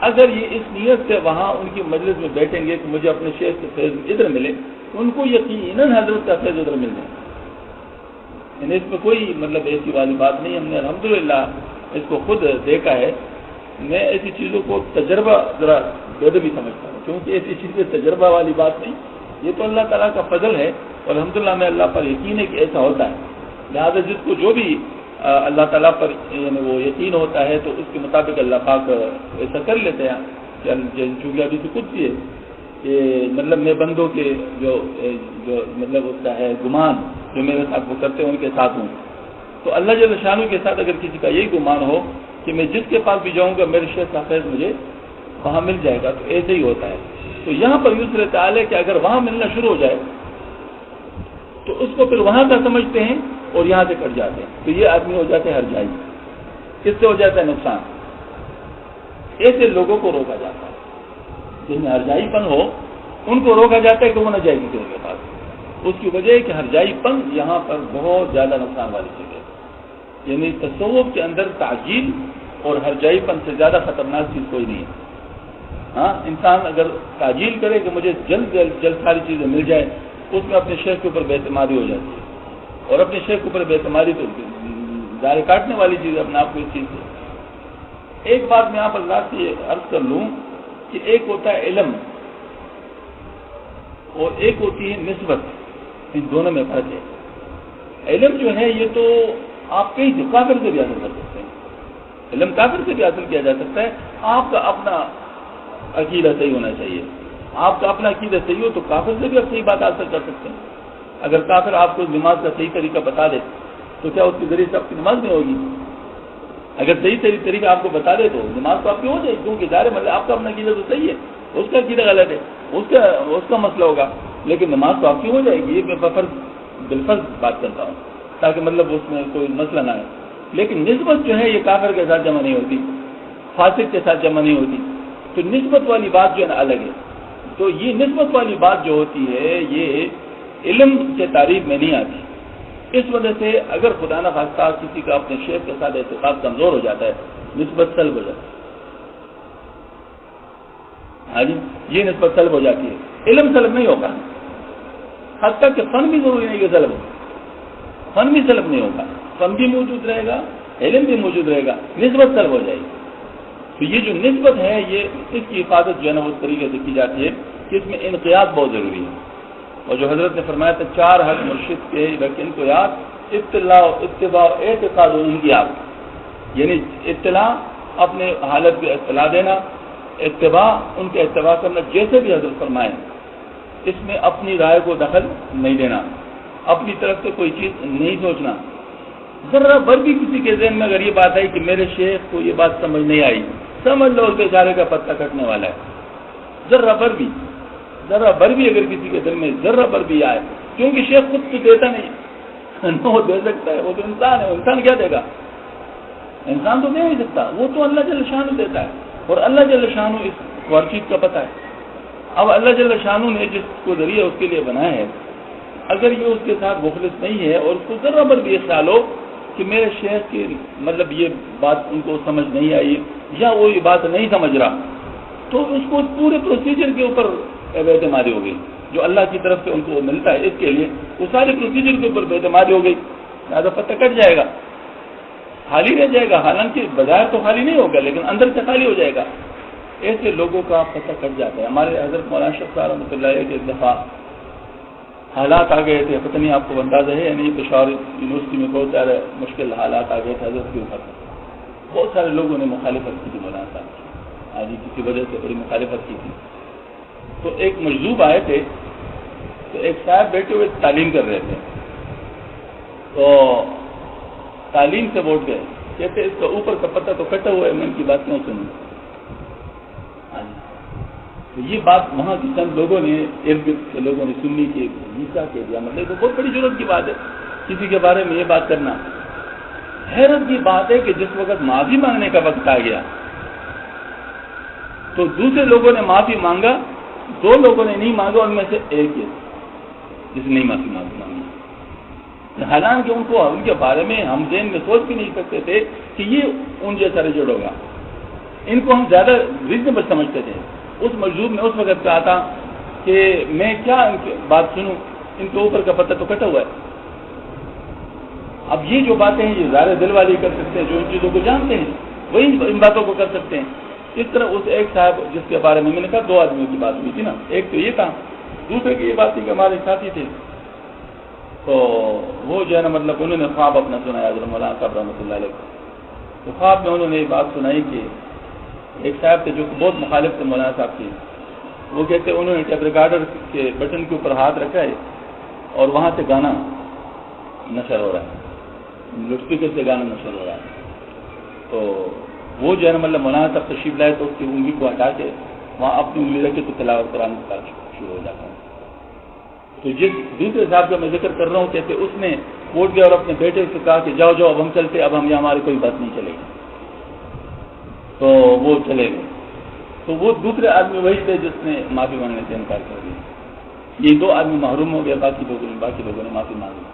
اگر یہ اس نیت سے وہاں ان کی مجلس میں بیٹھیں گے کہ مجھے اپنے شیخ سے فیض ادھر ملے، ان کو یقیناً حضرت کا فیض ادھر مل جائے، یعنی اس میں کوئی مطلب ایسی والی بات نہیں۔ ہم نے الحمدللہ اس کو خود دیکھا ہے، میں ایسی چیزوں کو تجربہ ذرا بھی سمجھتا ہوں، کیونکہ ایسی چیزیں تجربہ والی بات نہیں، یہ تو اللہ تعالیٰ کا فضل ہے، اور الحمدللہ میں اللہ پر یقین ہے کہ ایسا ہوتا ہے۔ لہٰذا جس کو جو بھی اللہ تعالیٰ پر یعنی وہ یقین ہوتا ہے تو اس کے مطابق اللہ پاک ایسا کر لیتے ہیں کہ چونکہ ابھی تو کچھ بھی ہے کہ مطلب میں بندوں کے جو مطلب ہوتا ہے گمان جو میرے ساتھ وہ کرتے ہیں ان کے ساتھ ہوں، تو اللہ جل شانہ کے ساتھ اگر کسی کا یہی گمان ہو کہ میں جس کے پاس بھی جاؤں گا میرے شیخ کا فیض مجھے وہاں مل جائے گا، تو ایسے ہی ہوتا ہے۔ تو یہاں پر یوں صورت حال ہے کہ اگر وہاں ملنا شروع ہو جائے تو اس کو پھر وہاں کا سمجھتے ہیں اور یہاں سے کٹ جاتے ہیں، تو یہ آدمی ہو جاتے ہیں ہرجائی۔ کس سے ہو جاتا ہے نقصان؟ ایسے لوگوں کو روکا جاتا ہے جن میں ہرجائی پن ہو، ان کو روکا جاتا ہے کہ وہ نہ جائے کسی کے پاس۔ اس کی وجہ ہے کہ ہرجائی پن یہاں پر بہت زیادہ نقصان والی چیز ہے، یعنی تصوف کے اندر تعجیل اور ہرجائی پن سے زیادہ خطرناک چیز کوئی نہیں ہے۔ ہاں، انسان اگر تعجیل کرے کہ مجھے جلد ساری چیزیں مل جائے، اس میں اپنے شیخ کے اوپر بے اعتمادی ہو جاتی ہے، اور اپنے شیخ کے اوپر بے اعتمادی تو دائرے کاٹنے والی چیز ہے اپنے آپ کو اس چیز سے. ایک بات میں آپ اللہ سے یہ عرض کر لوں کہ ایک ہوتا ہے علم اور ایک ہوتی ہے نسبت. ان دونوں میں فرق ہے. علم جو ہے یہ تو آپ کہیں سے کافر سے بھی حاصل کر سکتے ہیں. علم کافر سے بھی حاصل کیا جا سکتا ہے. آپ کا اپنا عقیدہ صحیح ہونا چاہیے. آپ کا اپنا عقیدہ صحیح ہو تو کافر سے بھی آپ صحیح بات حاصل کر سکتے ہیں. اگر کافر آپ کو نماز کا صحیح طریقہ بتا دے تو کیا اس کے ذریعے سے آپ کی نماز نہیں ہوگی؟ اگر صحیح طریقہ آپ کو بتا دے تو نماز تو آپ کی ہو جائے گی، کیونکہ ظاہر مطلب آپ کا اپنا عقیدہ تو صحیح ہے، اس کا عقیدہ غلط ہے، اس کا مسئلہ ہوگا، لیکن نماز تو آپ کی ہو جائے گی. یہ میں بالفرض بات کرتا ہوں تاکہ مطلب اس میں کوئی مسئلہ نہ ہے. لیکن نسبت جو ہے یہ کافر کے ساتھ جمع نہیں ہوتی، فاسق کے ساتھ جمع نہیں ہوتی. تو نسبت والی بات جو ہے نا الگ ہے. تو یہ نسبت والی بات جو ہوتی ہے یہ علم کے تعریف میں نہیں آتی. اس وجہ سے اگر خدا نہ خواستہ کسی کا اپنے شیخ کے ساتھ اعتقاد کمزور ہو جاتا ہے، نسبت سلب ہو جاتی ہے. ہاں جی، یہ نسبت سلب ہو جاتی ہے. علم سلب نہیں ہوگا، حتیٰ کہ فن بھی ضروری نہیں کہ سلب ہو. فن بھی سلب نہیں ہوگا، فن بھی موجود رہے گا، علم بھی موجود رہے گا، نسبت سلب ہو جائے گی. تو یہ جو نسبت ہے یہ اس کی حفاظت جو ہے نا اس طریقے سے کی جاتی ہے کہ اس میں انقیاد بہت ضروری ہے. اور جو حضرت نے فرمایا تھا 4 حق مرشد کے لیکن کو یاد، اطلاع، اتباع، اعتقاد و انقیاد. یعنی اطلاع اپنے حالت پہ اطلاع دینا، اتباع ان کے اتباع کرنا جیسے بھی حضرت فرمائے. اس میں اپنی رائے کو دخل نہیں دینا، اپنی طرف سے کوئی چیز نہیں سوچنا. ذرا بھر بھی کسی کے ذہن میں اگر یہ بات آئی کہ میرے شیخ کو یہ بات سمجھ نہیں آئی، سمجھ لو اس بیچارے کا پتہ کٹنے والا ہے. ذرا بھر بھی اگر کسی کے دل میں ذرا بھر بھی آئے، کیونکہ شیخ خود تو دیتا نہیں نہ وہ دے سکتا ہے، وہ تو انسان ہے. انسان کیا دے گا؟ انسان تو دے نہیں سکتا، وہ تو اللہ جل شانہ دیتا ہے. اور اللہ جل شانہ اس ہر چیز کا پتہ ہے. اب اللہ جل شانہ نے جس کو ذریعہ اس کے لیے بنایا ہے، اگر یہ اس کے ساتھ مخلص نہیں ہے اور اس کو ذرا بھر بھی یہ خیال ہو کہ میرے شیخ کی مطلب یہ بات ان کو سمجھ نہیں آئی یا وہ یہ بات نہیں سمجھ رہا، تو اس کو پورے پروسیجر کے اوپر بے اعتمادی ہو گئی جو اللہ کی طرف سے ان کو ملتا ہے. اس کے لیے وہ سارے پروسیجر کے اوپر بے اعتمادی ہو گئی، لہٰذا پتہ کٹ جائے گا، خالی رہ جائے گا. حالانکہ بظاہر تو خالی نہیں ہوگا لیکن اندر سے خالی ہو جائے گا. ایسے لوگوں کا پتہ کٹ جاتا ہے. ہمارے حضرت مولانا شیخ صاحب رحمۃ اللہ علیہ کے ایک دفعہ حالات آ گئے تھے، پتہ نہیں آپ کو اندازہ ہے یعنی پشاور یونیورسٹی میں بہت سارے مشکل حالات آ گئے تھے حضرت کے اوپر. بہت سارے لوگوں نے مخالفت کی تھی مولانا صاحب کی، آج کسی وجہ سے بڑی مخالفت کی تھی. تو ایک مجذوب آئے تھے، تو ایک صاحب بیٹھے ہوئے تعلیم کر رہے تھے، تو تعلیم سے ووٹ گئے، کہتے اس کا اوپر کا پتہ تو کٹا ہوا ہے، میں ان کی بات کیوں سنوں. تو یہ بات وہاں کے چند لوگوں نے ارد گرد کے لوگوں نے سنی کہ نیچا کہہ دیا. مطلب بہت بڑی ضرورت کی بات ہے کسی کے بارے میں یہ بات کرنا. حیرت کی بات ہے کہ جس وقت معافی مانگنے کا وقت آ گیا تو دوسرے لوگوں نے معافی مانگا، 2 لوگوں نے نہیں مانگا، ان میں سے ایک ہے جس نے نہیں معافی مانگی. حالانکہ ان کو ان کے بارے میں ہم ذہن میں سوچ بھی نہیں سکتے تھے کہ یہ ان جیسا رجوع ہوگا. ان کو ہم زیادہ ریزنیبل سمجھتے تھے. اس مجذوب نے اس وقت کہا تھا کہ میں کیا ان کی بات سنوں، ان کے اوپر کا پتہ تو کٹا ہوا ہے. اب یہ جو باتیں ہیں یہ ظاہر دل والی کر سکتے ہیں جو ان چیزوں کو جانتے ہیں، وہی ان باتوں کو کر سکتے ہیں. اس طرح اس ایک صاحب جس کے بارے میں نے کہا 2 آدمیوں کی بات ہوئی تھی نا، ایک تو یہ تھا، دوسرے کی یہ بات تھی کہ ہمارے ساتھی تھے. تو وہ جو ہے نا مطلب انہوں نے خواب اپنا سنایا حضرت مولانا صاحب رحمۃ اللہ علیہ. تو خواب میں انہوں نے یہ بات سنائی کہ ایک صاحب تھے جو بہت مخالف تھے مولانا صاحب کے. وہ کہتے انہوں نے ٹیپ ریکارڈر کے بٹن کے اوپر ہاتھ رکھا ہے اور وہاں سے گانا نشر ہو رہا ہے، لاؤڈ اسپیکر سے گانا نشر ہو رہا ہے. تو وہ جو ہے نا مطلب مولانا صاحب تشریف لائے تو اس کی انگلی کو ہٹا کے وہاں اپنی انگلی رکھے تو تلاوت قرآن کا شروع ہو جاتا ہے. تو جس دوسرے صاحب کا میں ذکر کر رہا ہوں کہتے اس نے کوٹ گیا اور اپنے بیٹے سے کہا کہ جاؤ اب ہم چلتے، اب ہم یہاں ہماری کوئی بات نہیں چلے گی. تو وہ چلے گئے. تو وہ دوسرے آدمی وہی تھے جس نے معافی مانگنے سے انکار کر دیا. یہ 2 آدمی محروم ہو گیا، باقی لوگوں نے معافی مانگی.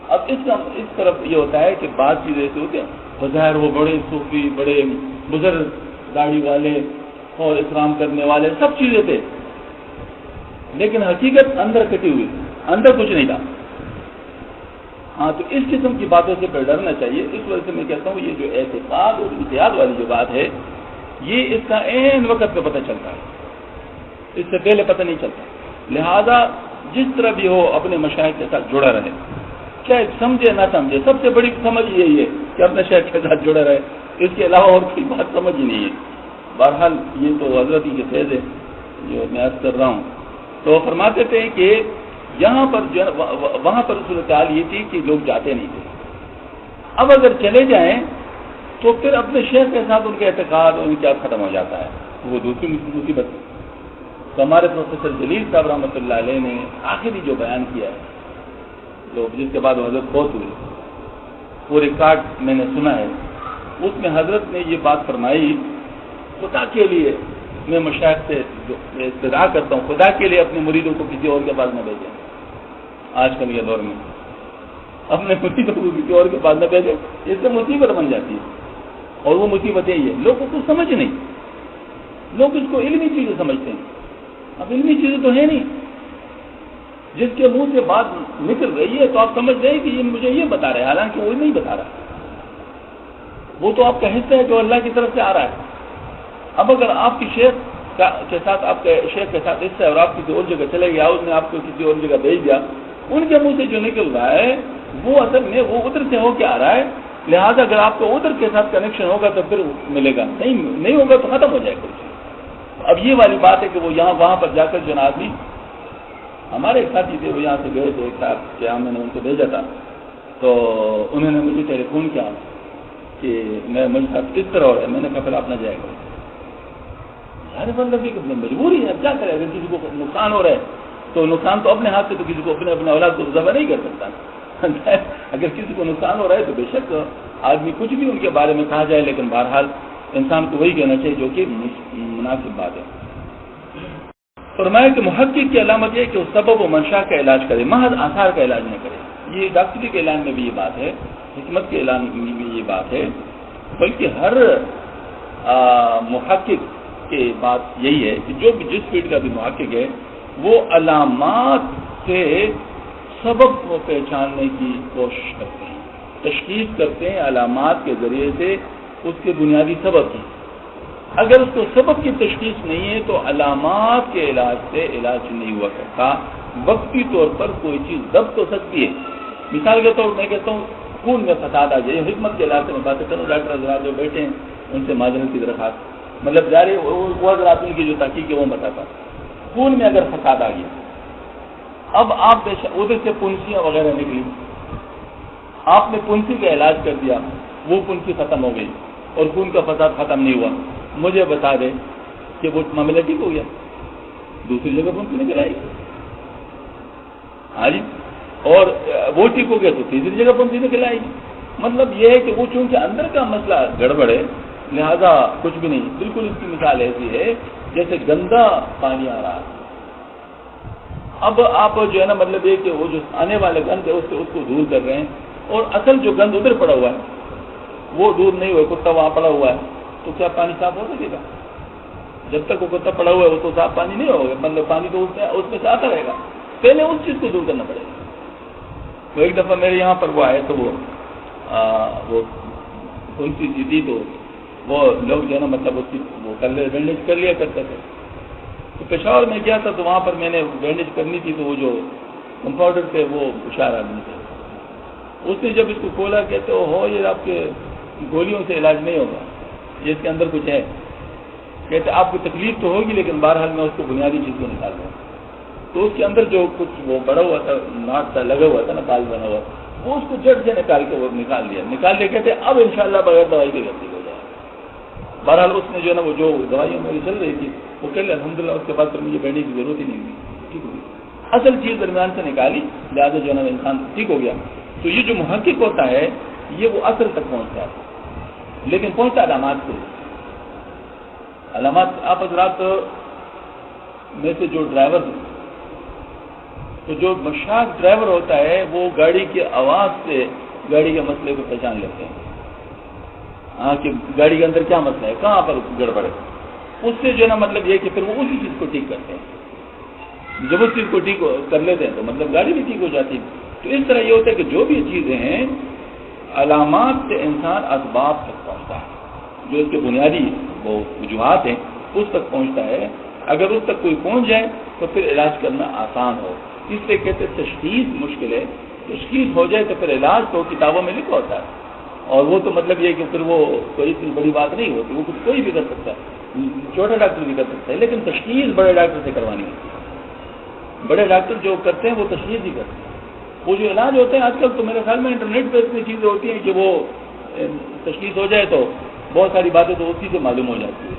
اب اس طرف یہ ہوتا ہے کہ بعض چیزیں ایسے ہوتے ہیں بظاہر وہ بڑے صوفی، بڑے بزرگ، داڑھی والے اور احترام کرنے والے سب چیزیں تھے، لیکن حقیقت اندر کٹی ہوئی، اندر کچھ نہیں تھا. ہاں تو اس قسم کی باتوں سے پھر ڈرنا چاہیے. اس وجہ سے میں کہتا ہوں یہ جو اعتقاد اور اجتہاد والی جو بات ہے یہ اس کا عین وقت پہ پتہ چلتا ہے, اس سے پہلے پتہ نہیں چلتا. لہذا جس طرح بھی ہو اپنے مشائخ کے ساتھ جڑا رہے, چاہے سمجھے نہ سمجھے. سب سے بڑی سمجھ یہی ہے کہ اپنے شیخ کے ساتھ جڑا رہے, اس کے علاوہ اور کوئی بات سمجھ ہی نہیں ہے. بہرحال یہ تو حضرت ہی کے فیض ہے جو میں عرض کر رہا ہوں. تو فرماتے تھے کہ یہاں پر جو وہاں پر صورتحال یہ تھی کہ لوگ جاتے نہیں تھے. اب اگر چلے جائیں تو پھر اپنے شیخ کے ساتھ ان کا اعتقاد اور ان کا ختم ہو جاتا ہے, وہ دوسری مصیبت. تو ہمارے پروفیسر جلیل صاحب رحمۃ اللہ علیہ نے آخری جو بیان کیا ہے, جو جس کے بعد حضرت فوت ہوئی, وہ ریکارڈ میں نے سنا ہے. اس میں حضرت نے یہ بات فرمائی, خدا کے لیے میں مشائخ سے جو استدعا کرتا ہوں, خدا کے لیے اپنے مریدوں کو کسی اور کے پاس نہ بھیجیں. آج کل یہ دور میں اپنے مریدوں کو کسی اور کے پاس نہ بھیجیں, اس سے مصیبت بن جاتی ہے. اور وہ مصیبت یہی ہے, لوگوں کو سمجھ نہیں, لوگ اس کو علمی چیزیں سمجھتے ہیں. اب علمی چیزیں تو ہے نہیں, جس کے منہ سے بات نکل رہی ہے تو آپ سمجھ رہے ہیں کہ یہ مجھے یہ بتا رہے ہیں, حالانکہ وہ نہیں بتا رہا, وہ تو آپ کا حصہ ہے جو اللہ کی طرف سے آ رہا ہے. اب اگر آپ کی شیخ کے ساتھ, آپ کے شیخ کے ساتھ حصہ ہے اور آپ کسی اور جگہ چلے گیا, اس نے آپ کو کسی اور جگہ بھیج دیا, ان کے منہ سے جو نکل رہا ہے وہ اصل میں وہ ادھر سے ہو کے آ رہا ہے. لہٰذا اگر آپ کو ادھر کے ساتھ کنیکشن ہوگا تو پھر ملے گا, نہیں ہوگا تو ختم ہو جائے گا. اب یہ والی بات ہے کہ وہ یہاں وہاں پر جا کر جو آدمی, ہمارے ایک ساتھی تھے, وہ یہاں سے گئے تھے ایک ساتھ, کیا میں نے ان کو بھیجا تھا, تو انہوں نے مجھے ٹیلی فون کیا کہ مجھے ساتھ کس طرح ہو رہا ہے. میں نے کہا پھر آپ نہ جائے گا. یار مطلب کہ مجبوری ہے, اب کیا کرے, اگر کسی کو نقصان ہو رہا ہے تو نقصان تو اپنے ہاتھ سے, تو کسی کو اپنے اولاد کو ضبط نہیں کر سکتا. اگر کسی کو نقصان ہو رہا ہے تو بے شک آدمی کچھ بھی ان کے بارے میں کہا جائے, لیکن بہرحال انسان کو وہی کہنا چاہیے جو کہ مناسب بات ہے. فرمایا کہ محقق کی علامت یہ کہ وہ سبب و منشا کا علاج کرے, محض آثار کا علاج نہ کرے. یہ ڈاکٹری کے اعلان میں بھی یہ بات ہے, حکمت کے اعلان میں بھی یہ بات ہے, بلکہ ہر محقق کی بات یہی ہے کہ جو بھی جس فیلڈ کا بھی محقق ہے وہ علامات سے سبب کو پہچاننے کی کوشش کرتے ہیں, تشخیص کرتے ہیں علامات کے ذریعے سے اس کے بنیادی سبب کی. اگر اس کو سبب کی تشخیص نہیں ہے تو علامات کے علاج سے علاج نہیں ہوا کرتا. وقتی طور پر کوئی چیز ضبط ہو سکتی ہے. مثال کے طور پر میں کہتا ہوں خون میں فساد آ جائے, حکمت کے علاج سے میں باتیں کروں, ڈاکٹر حضرات جو بیٹھے ہیں ان سے معذرت کی درخواست, مطلب جاری وہ حضرات ان کی جو تحقیق ہے وہ بتاتا, خون میں اگر فساد آ گیا, اب آپ ادھر سے پنسیاں وغیرہ نکلی, آپ نے پنسی کا علاج کر دیا, وہ پنسی ختم ہو گئی اور خون کا فساد ختم نہیں ہوا, مجھے بتا دیں کہ وہ معاملہ ٹھیک ہو گیا, دوسری جگہ پنسی نکل آئی. ہاں جی, اور وہ ٹھیک ہو گیا تو تیسری جگہ پنسی نکل آئی. مطلب یہ ہے کہ وہ چونکہ اندر کا مسئلہ گڑبڑ ہے, لہذا کچھ بھی نہیں. بالکل اس کی مثال ایسی ہے جیسے گندا پانی آ رہا ہے. اب آپ جو ہے نا مطلب یہ کہ وہ جو آنے والے گند ہے اس کو دور کر رہے ہیں, اور اصل جو گند ادھر پڑا ہوا ہے وہ دور نہیں ہوا, کتا وہاں پڑا ہوا ہے, تو کیا پانی صاف ہو سکے گا؟ جب تک وہ کتا پڑا ہوا ہے وہ تو صاف پانی نہیں ہوگا, مطلب پانی تو اس میں سے آتا رہے گا. پہلے اس چیز کو دور کرنا پڑے گا. تو ایک دفعہ میرے یہاں پر وہ آئے تو وہ پنسی تھی, تو وہ لوگ جو ہے نا مطلب اس کی وہ بینڈیج کر لیا کرتے تھے. تو پشاور میں گیا تھا تو وہاں پر میں نے بینڈیج کرنی تھی, تو وہ جو کمپاؤنڈر تھے وہ ہوشیار آدمی تھے, اس نے جب اس کو کھولا کہتے ہو یہ آپ کے گولیوں سے علاج نہیں ہوگا, یہ اس کے اندر کچھ ہے. کہتے آپ کو تکلیف تو ہوگی لیکن بہرحال میں اس کو بنیادی چیز کو نکال دوں. تو اس کے اندر جو کچھ وہ بڑا ہوا تھا, ناٹ تھا, لگا ہوا تھا نا, بال بنا ہوا, وہ اس کو جٹ سے نکال کے وہ نکال دیا. کہتے اب انشاءاللہ بغیر دوائی کے غلطی ہو جائے. بہرحال اس نے جو ہے نا وہ جو دوائیاں میری چل رہی تھی وہ کہہ لیا الحمدللہ, اس کے بعد پھر مجھے بیٹھنے کی ضرورت ہی نہیں ہوئی, ٹھیک ہوگی. اصل چیز درمیان سے نکالی, لہٰذا جو ہے نا انسان ٹھیک ہو گیا. تو یہ جو محقق ہوتا ہے یہ وہ اصل تک پہنچتا ہے, لیکن پہنچتا علامات سے. علامات آپ حضرات میں سے جو ڈرائیور ہیں, تو جو مشاق ڈرائیور ہوتا ہے وہ گاڑی کی آواز سے گاڑی کے مسئلے کو پہچان لیتے ہیں. ہاں کہ گاڑی کے اندر کیا مسئلہ ہے, کہاں پر گڑبڑ ہے. اس سے جو ہے نا مطلب یہ کہ پھر وہ اسی چیز کو ٹھیک کرتے ہیں. جب اس چیز کو ٹھیک کر لیتے ہیں تو مطلب گاڑی بھی ٹھیک ہو جاتی ہے. تو اس طرح یہ ہوتا ہے کہ جو بھی چیزیں ہیں علامات سے انسان اسباب تک پہنچتا ہے، جو اس کے بنیادی وہ وجوہات ہیں اس تک پہنچتا ہے. اگر اس تک کوئی پہنچ جائے تو پھر علاج کرنا آسان ہو. اس لیے کہتے ہیں تشخیص مشکل ہے. تشخیص ہو جائے تو پھر علاج تو کتابوں میں لکھا ہوتا ہے، اور وہ تو مطلب یہ کہ پھر وہ کوئی اتنی بڑی بات نہیں ہوتی، وہ کچھ کوئی بھی کر سکتا ہے، چھوٹا ڈاکٹر بھی کر سکتا ہے، لیکن تشخیص بڑے ڈاکٹر سے کروانی ہوتی ہے. بڑے ڈاکٹر جو کرتے ہیں وہ تشخیص ہی کرتے ہیں. وہ جو علاج ہوتے ہیں آج کل تو میرے خیال میں انٹرنیٹ پہ اتنی چیزیں ہوتی ہیں کہ وہ تشخیص ہو جائے تو بہت ساری باتیں تو اسی سے معلوم ہو جاتی ہے.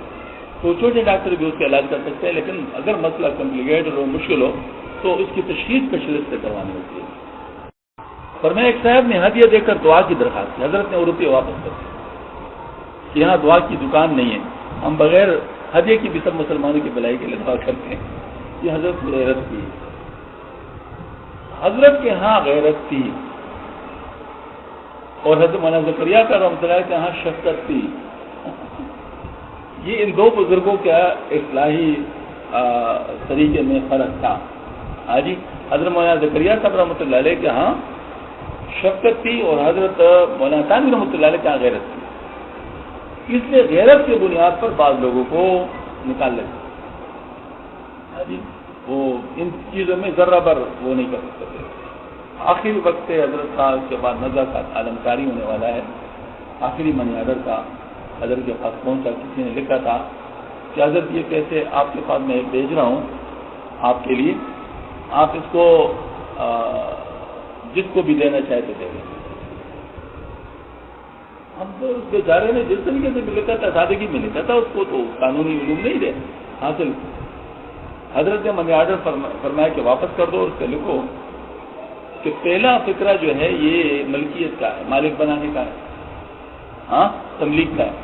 تو چھوٹے ڈاکٹر بھی اس کا علاج کر سکتے ہیں، لیکن اگر مسئلہ کمپلیکیٹڈ اور مشکل ہو تو اس کی تشخیص اسپیشلسٹ سے کروانی ہوتی ہے. پر میں ایک صاحب نے ہدیہ دے کر دعا کی درخواست کی. حضرت نے وہ روپیے واپس کر دیے کہ یہاں دعا کی دکان نہیں ہے، ہم بغیر ہدیے کی بھی سب مسلمانوں کی بھلائی کے لیے دعا کرتے ہیں. یہ حضرت کی غیرت تھی. حضرت کے ہاں غیرت تھی اور حضرت مولانا زکریہ کا رحمۃ اللہ کے ہاں شفقت تھی. یہ ان دو بزرگوں کا اصلاحی طریقے میں فرق تھا. ہاں جی، حضرت مولانا زکریہ صاحب رحمۃ اللہ علیہ کے ہاں شفقت تھی اور حضرت مولانا ثانوی رحمۃ اللہ علیہ کے ہاں غیرت تھی. اس لیے غیرت کی بنیاد پر بعض لوگوں کو نکال لگے. ہاں جی، وہ ان چیزوں میں ذرہ بر وہ نہیں کر سکتے. آخری وقت ہے حضرت کا، اس کے بعد نظر کا عالمکاری ہونے والا ہے. آخری منی آرڈر کا حضرت کے پاس پہنچا. کسی نے لکھا تھا کہ حضرت یہ پیسے آپ کے پاس میں بھیج رہا ہوں آپ کے لیے، آپ اس کو جس کو بھی دینا چاہے تو دے دیں. ہم تو اس بیچارے نے جس طریقے سے بھی لکھا تھا، سادگی میں لکھا تھا، اس کو تو قانونی علوم نہیں دے حاصل. حضرت نے منی آرڈر فرمایا کہ واپس کر دو. اور اس سے لکھو کہ پہلا فکرہ جو ہے یہ ملکیت کا ہے، مالک بنانے کا ہے، ہاں تملیک کا ہے،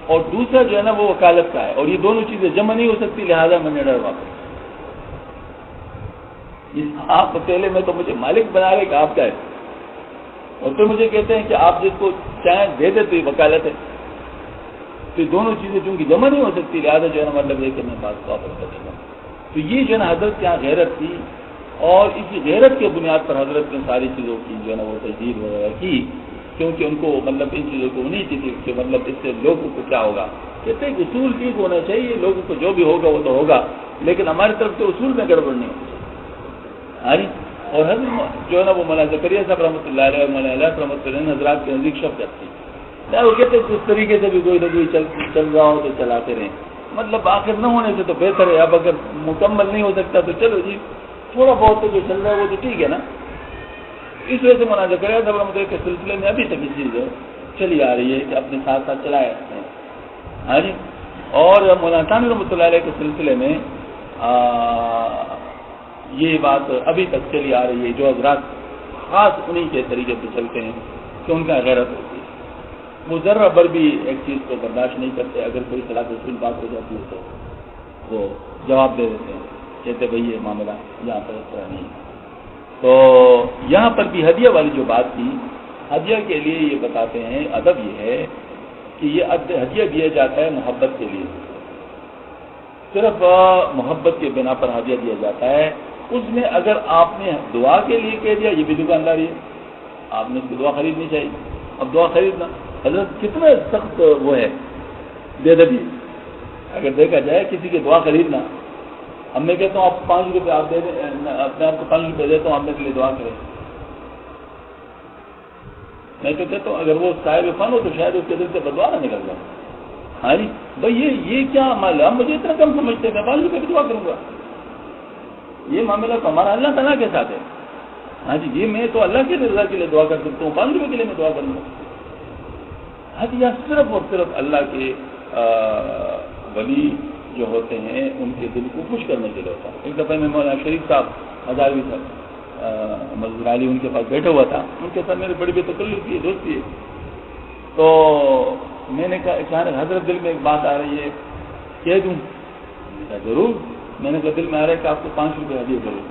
اور دوسرا جو ہے نا وہ وکالت کا ہے، اور یہ دونوں چیزیں جمع نہیں ہو سکتی، لہذا منی آرڈر واپس. آپ پہلے میں تو مجھے مالک بنا رہے کہ آپ کا ہے، اور پھر مجھے کہتے ہیں کہ آپ جس کو چاہیں دے دے تو یہ وکالت ہے. تو یہ دونوں چیزیں چونکہ جمع نہیں ہو سکتی، لہٰذا جو ہے نا مطلب یہ کہ میں بات واپس کر دوں گا. تو یہ جو ہے نا حضرت کے یہاں غیرت تھی، اور اسی غیرت کے بنیاد پر حضرت نے ساری چیزوں کی جو ہے نا وہ تجدید وغیرہ کی، کیونکہ ان کو مطلب ان چیزوں کو نہیں تھی کہ مطلب اس سے لوگوں کو کیا ہوگا. کہتے ہیں کہ اصول ٹھیک ہونا چاہیے، لوگوں کو جو بھی ہوگا وہ تو ہوگا، لیکن ہماری طرف سے اصول میں گڑبڑ نہیں ہونی چاہیے. اور حضرت جو ہے نا وہ مولانا زکریا صاحب رحمۃ اللہ علیہ اور مولانا علیہ رحمۃ اللہ حضرات کے نزدیک شفقت تھی. وہ کہتے ہیں کہ اس طریقے سے بھی کوئی نہ کوئی چل رہا ہو تو چلاتے رہیں، مطلب آخر نہ ہونے سے تو بہتر ہے. اب اگر مکمل نہیں ہو سکتا تو چلو جی تھوڑا بہت تو جو چل رہا ہے وہ تو ٹھیک ہے نا. اس وجہ سے مولانا زکریا صاحب رحمۃ اللہ کے سلسلے میں ابھی تک یہ چیز چلی آ رہی ہے کہ اپنے ساتھ ساتھ چلائے رہتے ہیں. ہاں جی، اور مولانا ثانوی رحمۃ اللہ علیہ کے سلسلے میں یہ بات ابھی تک چلی آ رہی ہے. جو حضرات خاص انہی کے طریقے پہ چلتے ہیں کہ ان کا غیرت ہوتی ہے، وہ ذرہ بر بھی ایک چیز کو برداشت نہیں کرتے. اگر کوئی خلاف رسول بات ہو جاتی ہے تو وہ جواب دے دیتے ہیں، کہتے بھائی یہ معاملہ یہاں پر اس طرح نہیں. تو یہاں پر بھی ہدیہ والی جو بات تھی، ہدیہ کے لیے یہ بتاتے ہیں ادب یہ ہے کہ یہ ہدیہ دیا جاتا ہے محبت کے لیے، صرف محبت کے بنا پر ہدیہ دیا جاتا ہے. اس میں اگر آپ نے دعا کے لیے کہہ دیا یہ بھی دکانداری ہے، آپ نے اس کی دعا خریدنی چاہیے. اب دعا خریدنا حضرت کتنا سخت وہ ہے بے ادبی. اگر دیکھا جائے کسی کی دعا خریدنا، اب میں کہتا ہوں آپ 5 روپے آپ دے دیں، اپنے آپ کو 5 روپے دیتا ہوں آپ میرے لیے دعا کریں. میں تو کہتا ہوں اگر وہ صاحب فن ہو تو شاید اس کے دل سے بدوا نہ نکل جائے. ہاں جی بھائی یہ کیا معاملہ، مجھے اتنا کم سمجھتے ہیں، میں 5 روپے کی دعا کروں گا. یہ معاملہ تو ہمارا اللہ تعالیٰ کے ساتھ ہے. ہاں جی یہ میں تو اللہ کی رضا کے لیے دعا کر سکتا ہوں، 5 روپے کے لیے میں دعا کروں گا. ہاں جی صرف اور صرف اللہ کے ولی جو ہوتے ہیں ان کے دل کو خوش کرنے کے لیے ہوتا ہے. ایک دفعہ میں مولانا شریف صاحب ہزاروی صاحب مظہر علی ان کے پاس بیٹھا ہوا تھا، ان کے ساتھ میری بڑی بے تکلف ہے دوستی ہے. تو میں نے کہا اچانک حضرت دل میں ایک بات آ رہی ہے، کہہ دوں؟ میں نے کہا ضرور. میں نے کہا دل میں آ رہا ہے کہ آپ کو 5 روپے ہدیہ کروں.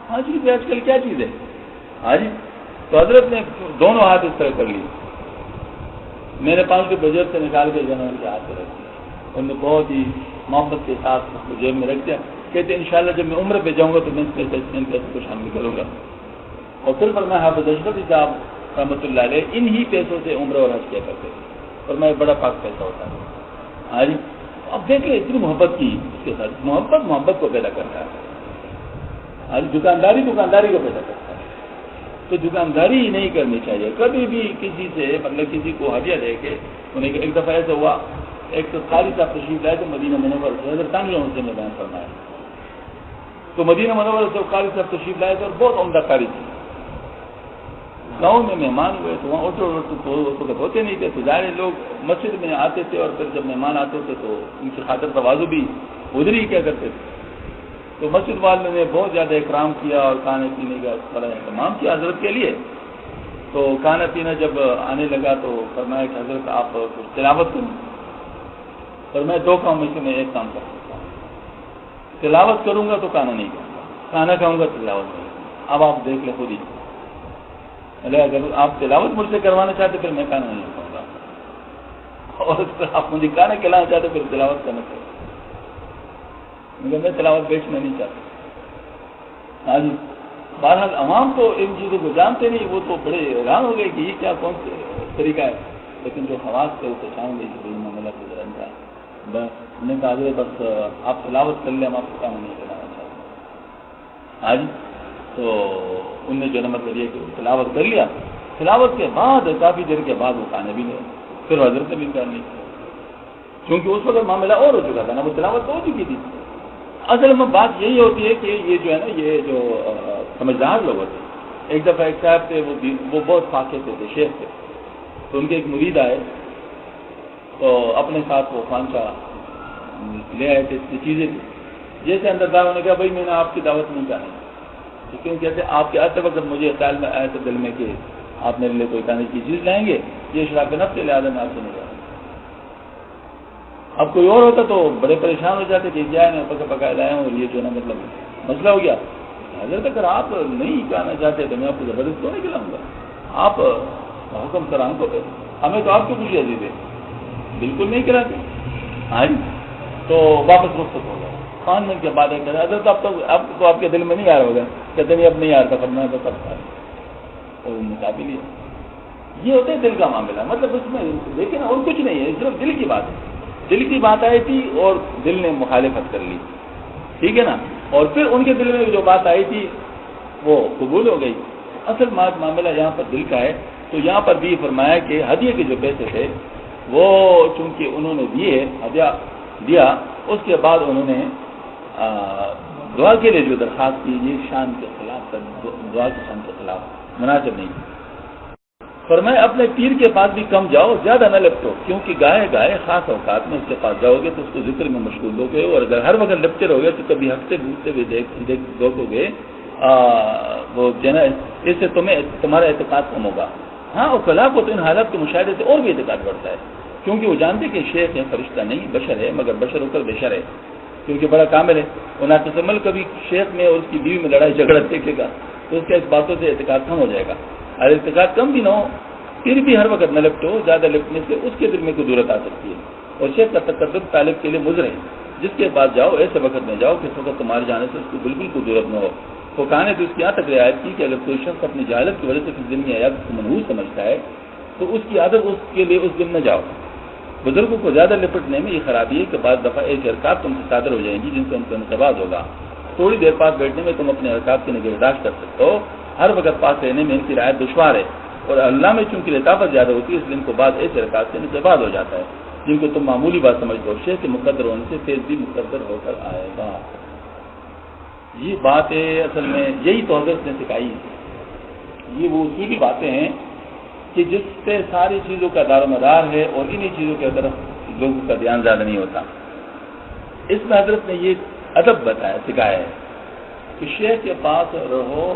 5 روپے آج کل کیا چیز ہے. ہاں جی تو حضرت نے دونوں ہاتھ اس طرح کر لیے. میں نے 5 روپے جیب سے نکال کے جناب ان کے ہاتھ پہ رکھ دیا. انہوں نے بہت ہی محبت کے ساتھ اس کو جیب میں رکھ دیا. کہتے ہیں انشاءاللہ جب میں عمرہ پہ جاؤں گا تو میں اس پیسے کو شامل کروں گا. اور پھر فرمایا حافظ اشرفی صاحب رحمۃ اللہ علیہ انہی پیسوں سے عمرہ اور حج کیا کرتے تھے، اور میں بڑا پاک پیسہ ہوتا ہے. ہاں جی، اب دیکھ لیں اتنی محبت کی اس کے ساتھ، محبت کو پیدا کرتا ہے. ہاں جی، دکانداری کو پیدا کرتا ہے. تو دکانداری ہی نہیں کرنی چاہیے کبھی بھی کسی سے، مطلب کسی کو ہدیہ دے کے. ایک دفعہ ایسا ہوا، ایک تو قاری صاحب تشریف لائے تو مدینہ منورہ سے، حضرت تانوی سے میں بیان فرمایا. تو مدینہ منورہ سے قاری صاحب تشریف لائے تھے اور بہت عمدہ قاری تھے. گاؤں میں مہمان ہوئے تو وہاں آٹو تو اس وقت ہوتے نہیں تھے، تو ظاہر لوگ مسجد میں آتے تھے، اور پھر جب مہمان آتے تھے تو ان کی خاطر تواضع بھی ادھر ہی کیا کرتے تھے. تو مسجد والوں نے بہت زیادہ اکرام کیا اور کھانے پینے کا بڑا اہتمام کیا حضرت کے لیے. تو کھانا پینا جب آنے لگا تو فرمایا کہ حضرت آپ کچھ تلاوت کریں. اور میں دو کام میں سے میں ایک کام کر سکتا ہوں، تلاوت کروں گا تو کھانا نہیں کھاؤں گا، کھانا کھاؤں گا تلاوت نہیں. اب آپ دیکھ لیں خود ہی، اگر آپ تلاوت مجھ سے کروانا چاہتے پھر میں کھانا نہیں کھاؤں گا، اور آپ مجھے کھانا کھلانا چاہتے پھر تلاوت کرنا چاہتے. میں تلاوت بیچنا نہیں چاہتا. ہاں جی، بہرحال عوام تو ان چیزوں کو جانتے نہیں، وہ تو بڑے حیران ہو گئے کہ یہ کیا کون سے طریقہ ہے. لیکن جو خواص تھے وہ پہچان گئی کہ معاملہ کو جانتا ہے. بس انہوں نے کہا بس آپ تلاوت کر لیں، ہم آپ کو کام نہیں کرانا چاہتے. ہاں جی، تو ان نے جو نمبر یہ کہ تلاوت کر لیا. تلاوت کے بعد کافی دیر کے بعد وہ کھانے بھی نہیں، پھر حضرت نے بھی انکار نہیں کیا، کیونکہ اس وقت معاملہ اور ہو چکا تھا نا، وہ تلاوت تو ہو چکی تھی. اصل میں بات یہی ہوتی ہے کہ یہ جو ہے نا، یہ جو سمجھدار لوگ ہوتے ہیں. ایک دفعہ ایک صاحب تھے، وہ بہت فاقے تھے، شیخ تھے. تو ان کے ایک مرید آئے تو اپنے ساتھ وہ خانچہ لے آئے تھے، چیزیں تھیں. جیسے اندر دار نے کہا بھائی میں نے آپ کی دعوت نہیں چاہی، کیوں کہتے آپ کے آتے وقت مجھے خیال میں آیا تھا دل میں کہ آپ میرے لیے کوئی کھانے کی چیز لائیں گے، یہ شراب نفس کے لحاظ میں آپ سے نہیں جاؤں. اب کوئی اور ہوتا تو بڑے پریشان ہو جاتے کہ کیا ہے پکا لایا ہوں، اور یہ جو ہے نا مطلب مسئلہ ہو گیا. حضرت اگر آپ نہیں کھانا چاہتے تو میں آپ کو زبردست تو نہیں کھلاؤں گا. آپ حکم سر ہم کو ہمیں تو آپ کی خوشی عزیز ہے، بالکل نہیں کراتے. ہاں جی، تو واپس رخصت ہو گیا. 5 منٹ کے بعد حضرت اب تو آپ کے دل میں نہیں آ رہا ہوگا. کہتے نہیں اب نہیں آ رہا، فرمایا بس اب اور مقابل یہ ہوتا ہے دل کا معاملہ. مطلب اس میں لیکن اور کچھ نہیں ہے، صرف دل کی بات ہے. دل کی بات آئی تھی اور دل نے مخالفت کر لی، ٹھیک ہے نا. اور پھر ان کے دل میں جو بات آئی تھی وہ قبول ہو گئی. اصل معاملہ یہاں پر دل کا ہے. تو یہاں پر بھی فرمایا کہ ہدیے کے جو پیسے تھے وہ چونکہ انہوں نے دیے، ہدیہ دیا، اس کے بعد انہوں نے دعا کے لیے جو درخواست کی، یہ شان کے خلاف، دعا کی شان کے خلاف مناسب نہیں. فرمایا اپنے پیر کے پاس بھی کم جاؤ، زیادہ نہ لپٹو، کیونکہ گائے خاص اوقات میں اس کے پاس جاؤ گے تو اس کو ذکر میں مشغول ہو گے، اور اگر ہر وقت لپٹے رہو گے تو کبھی ہفتے گھومتے ہوئے دیکھو گے وہ جنا اس سے تمہارا اعتقاد کم ہوگا. ہاں، اور خلاف کو تو ان حالات کے مشاہدے سے اور بھی اعتقاد بڑھتا ہے، کیونکہ وہ جانتے کہ شیخ ہے، فرشتہ نہیں، بشر ہے، مگر بشر ہو کر بشر ہے، کیونکہ بڑا کامل ہے. اور ناقص عمل کبھی شیخ میں اور اس کی بیوی میں لڑائی جھگڑا دیکھے گا تو اس کا اس باتوں سے اعتقاد کم ہو جائے گا. اور اعتقاد کم بھی نہ ہو پھر بھی ہر وقت نہ لپٹو، زیادہ لپٹنے سے اس کے دل میں قدرت آ سکتی ہے. اور شیخ کا تقدم طالب کے لیے مضر ہے. جس کے پاس جاؤ ایسے وقت میں جاؤ کہ اس وقت تمہارے جانے سے اس کو بالکل قدرت نہ ہو. فقہاء نے تو اس کی یہاں تک رعایت کی کہ اگر کوئی شخص اپنی جہالت کی وجہ سے کسی دن میں عیادت کو منحوس سمجھتا ہے تو اس کی عادت اس کے لیے اس دن نہ جاؤ. بزرگوں کو زیادہ لپٹنے میں یہ خرابی ہے کہ بعض دفعہ ایک حرکات تم سے صادر ہو جائیں گی جن سے ان کا انقباض ہوگا. تھوڑی دیر پاس بیٹھنے میں تم اپنے حرکات کی نگہداشت کر سکتے ہو، ہر وقت پاس رہنے میں ان کی رعایت دشوار ہے. اور اللہ میں چونکہ لطافت زیادہ ہوتی ہے اس لیے ان کو بعض ایسے حرکات سے انقباض ہو جاتا ہے جن کو تم معمولی بات سمجھتے ہو. شیخ کے مقدر ہونے سے فیض بھی مقدر ہو کر آئے گا. یہ بات ہے اصل میں یہی تو حضرت نے سکھائی. یہ وہ اصولی باتیں ہیں کہ جس سے ساری چیزوں کا دار و مدار ہے، اور انہی چیزوں کی طرف لوگوں کا دھیان زیادہ نہیں ہوتا. اس میں حضرت نے یہ ادب بتایا، سکھایا ہے کہ شیخ کے پاس رہو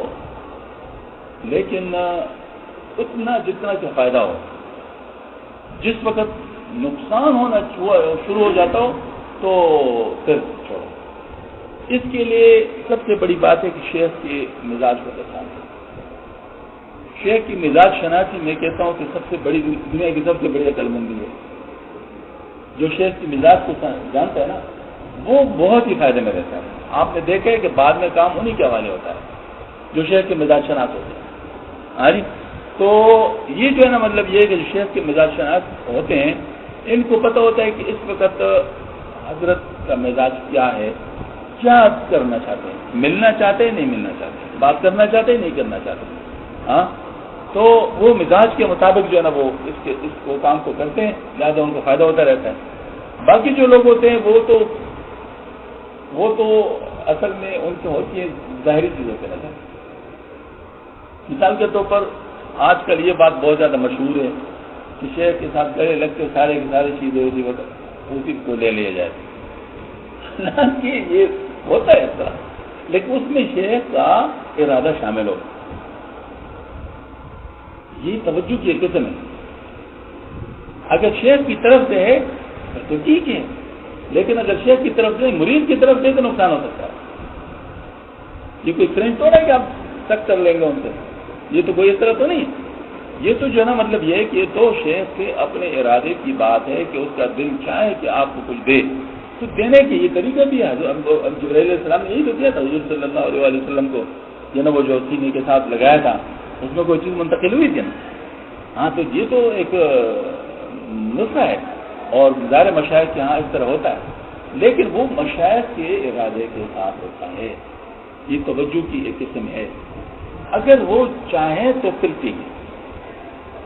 لیکن اتنا جتنا کہ فائدہ ہو. جس وقت نقصان ہونا شروع ہو جاتا ہو تو پھر چھوڑو. اس کے لیے سب سے بڑی بات ہے کہ شیخ کے مزاج کو پہچان کرو. شیخ کی مزاج شناسی میں کہتا ہوں کہ سب سے بڑی دنیا کی سب سے بڑی عقل مندی ہے. جو شیخ کی مزاج کو جانتا ہے نا وہ بہت ہی فائدے میں رہتا ہے. آپ نے دیکھا ہے کہ بعد میں کام انہی کے حوالے ہوتا ہے جو شیخ کے مزاج شناس ہوتے ہیں. ہاں جی. تو یہ جو ہے نا مطلب یہ کہ جو شیخ کے مزاج شناس ہوتے ہیں ان کو پتہ ہوتا ہے کہ اس وقت حضرت کا مزاج کیا ہے, کیا کرنا چاہتے ہیں, ملنا چاہتے ہیں نہیں ملنا چاہتے, بات کرنا چاہتے ہیں نہیں کرنا چاہتے. ہاں, تو وہ مزاج کے مطابق جو ہے نا وہ اس کو کام کو کرتے ہیں, لہٰذا ان کو فائدہ ہوتا رہتا ہے. باقی جو لوگ ہوتے ہیں وہ تو اصل میں ان سے ہوتی ہے ظاہری چیزوں کے نظر. مثال کے طور پر آج کل یہ بات بہت زیادہ مشہور ہے کہ شیخ کے ساتھ گلے لگتے سارے کی ساری چیزیں اسی کو لے لیا جائے. یہ ہوتا ہے ایسا, لیکن اس میں شیخ کا ارادہ شامل ہو, یہ توجہ کی ایک قسم ہے. اگر شیخ کی طرف سے ہے تو ٹھیک ہے, لیکن اگر شیخ کی طرف سے مریض کی طرف سے تو نقصان ہو سکتا ہے. یہ کوئی فرینڈ تو نہیں کہ آپ تک کر لیں گے ان سے, یہ تو کوئی اس طرح تو نہیں. یہ تو جو ہے نا مطلب یہ ہے کہ یہ تو شیخ کے اپنے ارادے کی بات ہے کہ اس کا دل چاہے کہ آپ کو کچھ دے, تو دینے کے یہ طریقہ بھی ہے. جبرائیل علیہ السلام نے یہی تو کیا تھا حضور صلی اللہ علیہ وسلم کو, جو نا وہ جو سینے کے ساتھ لگایا تھا اس میں کوئی چیز منتقل ہوئی تھی نا. ہاں, تو یہ تو ایک نسخہ ہے اور ظاہر مشائخ کے ہاں اس طرح ہوتا ہے, لیکن وہ مشائخ کے ارادے کے ساتھ ہوتا ہے. یہ توجہ کی ایک قسم ہے. اگر وہ چاہیں تو پھر ٹھیک ہے,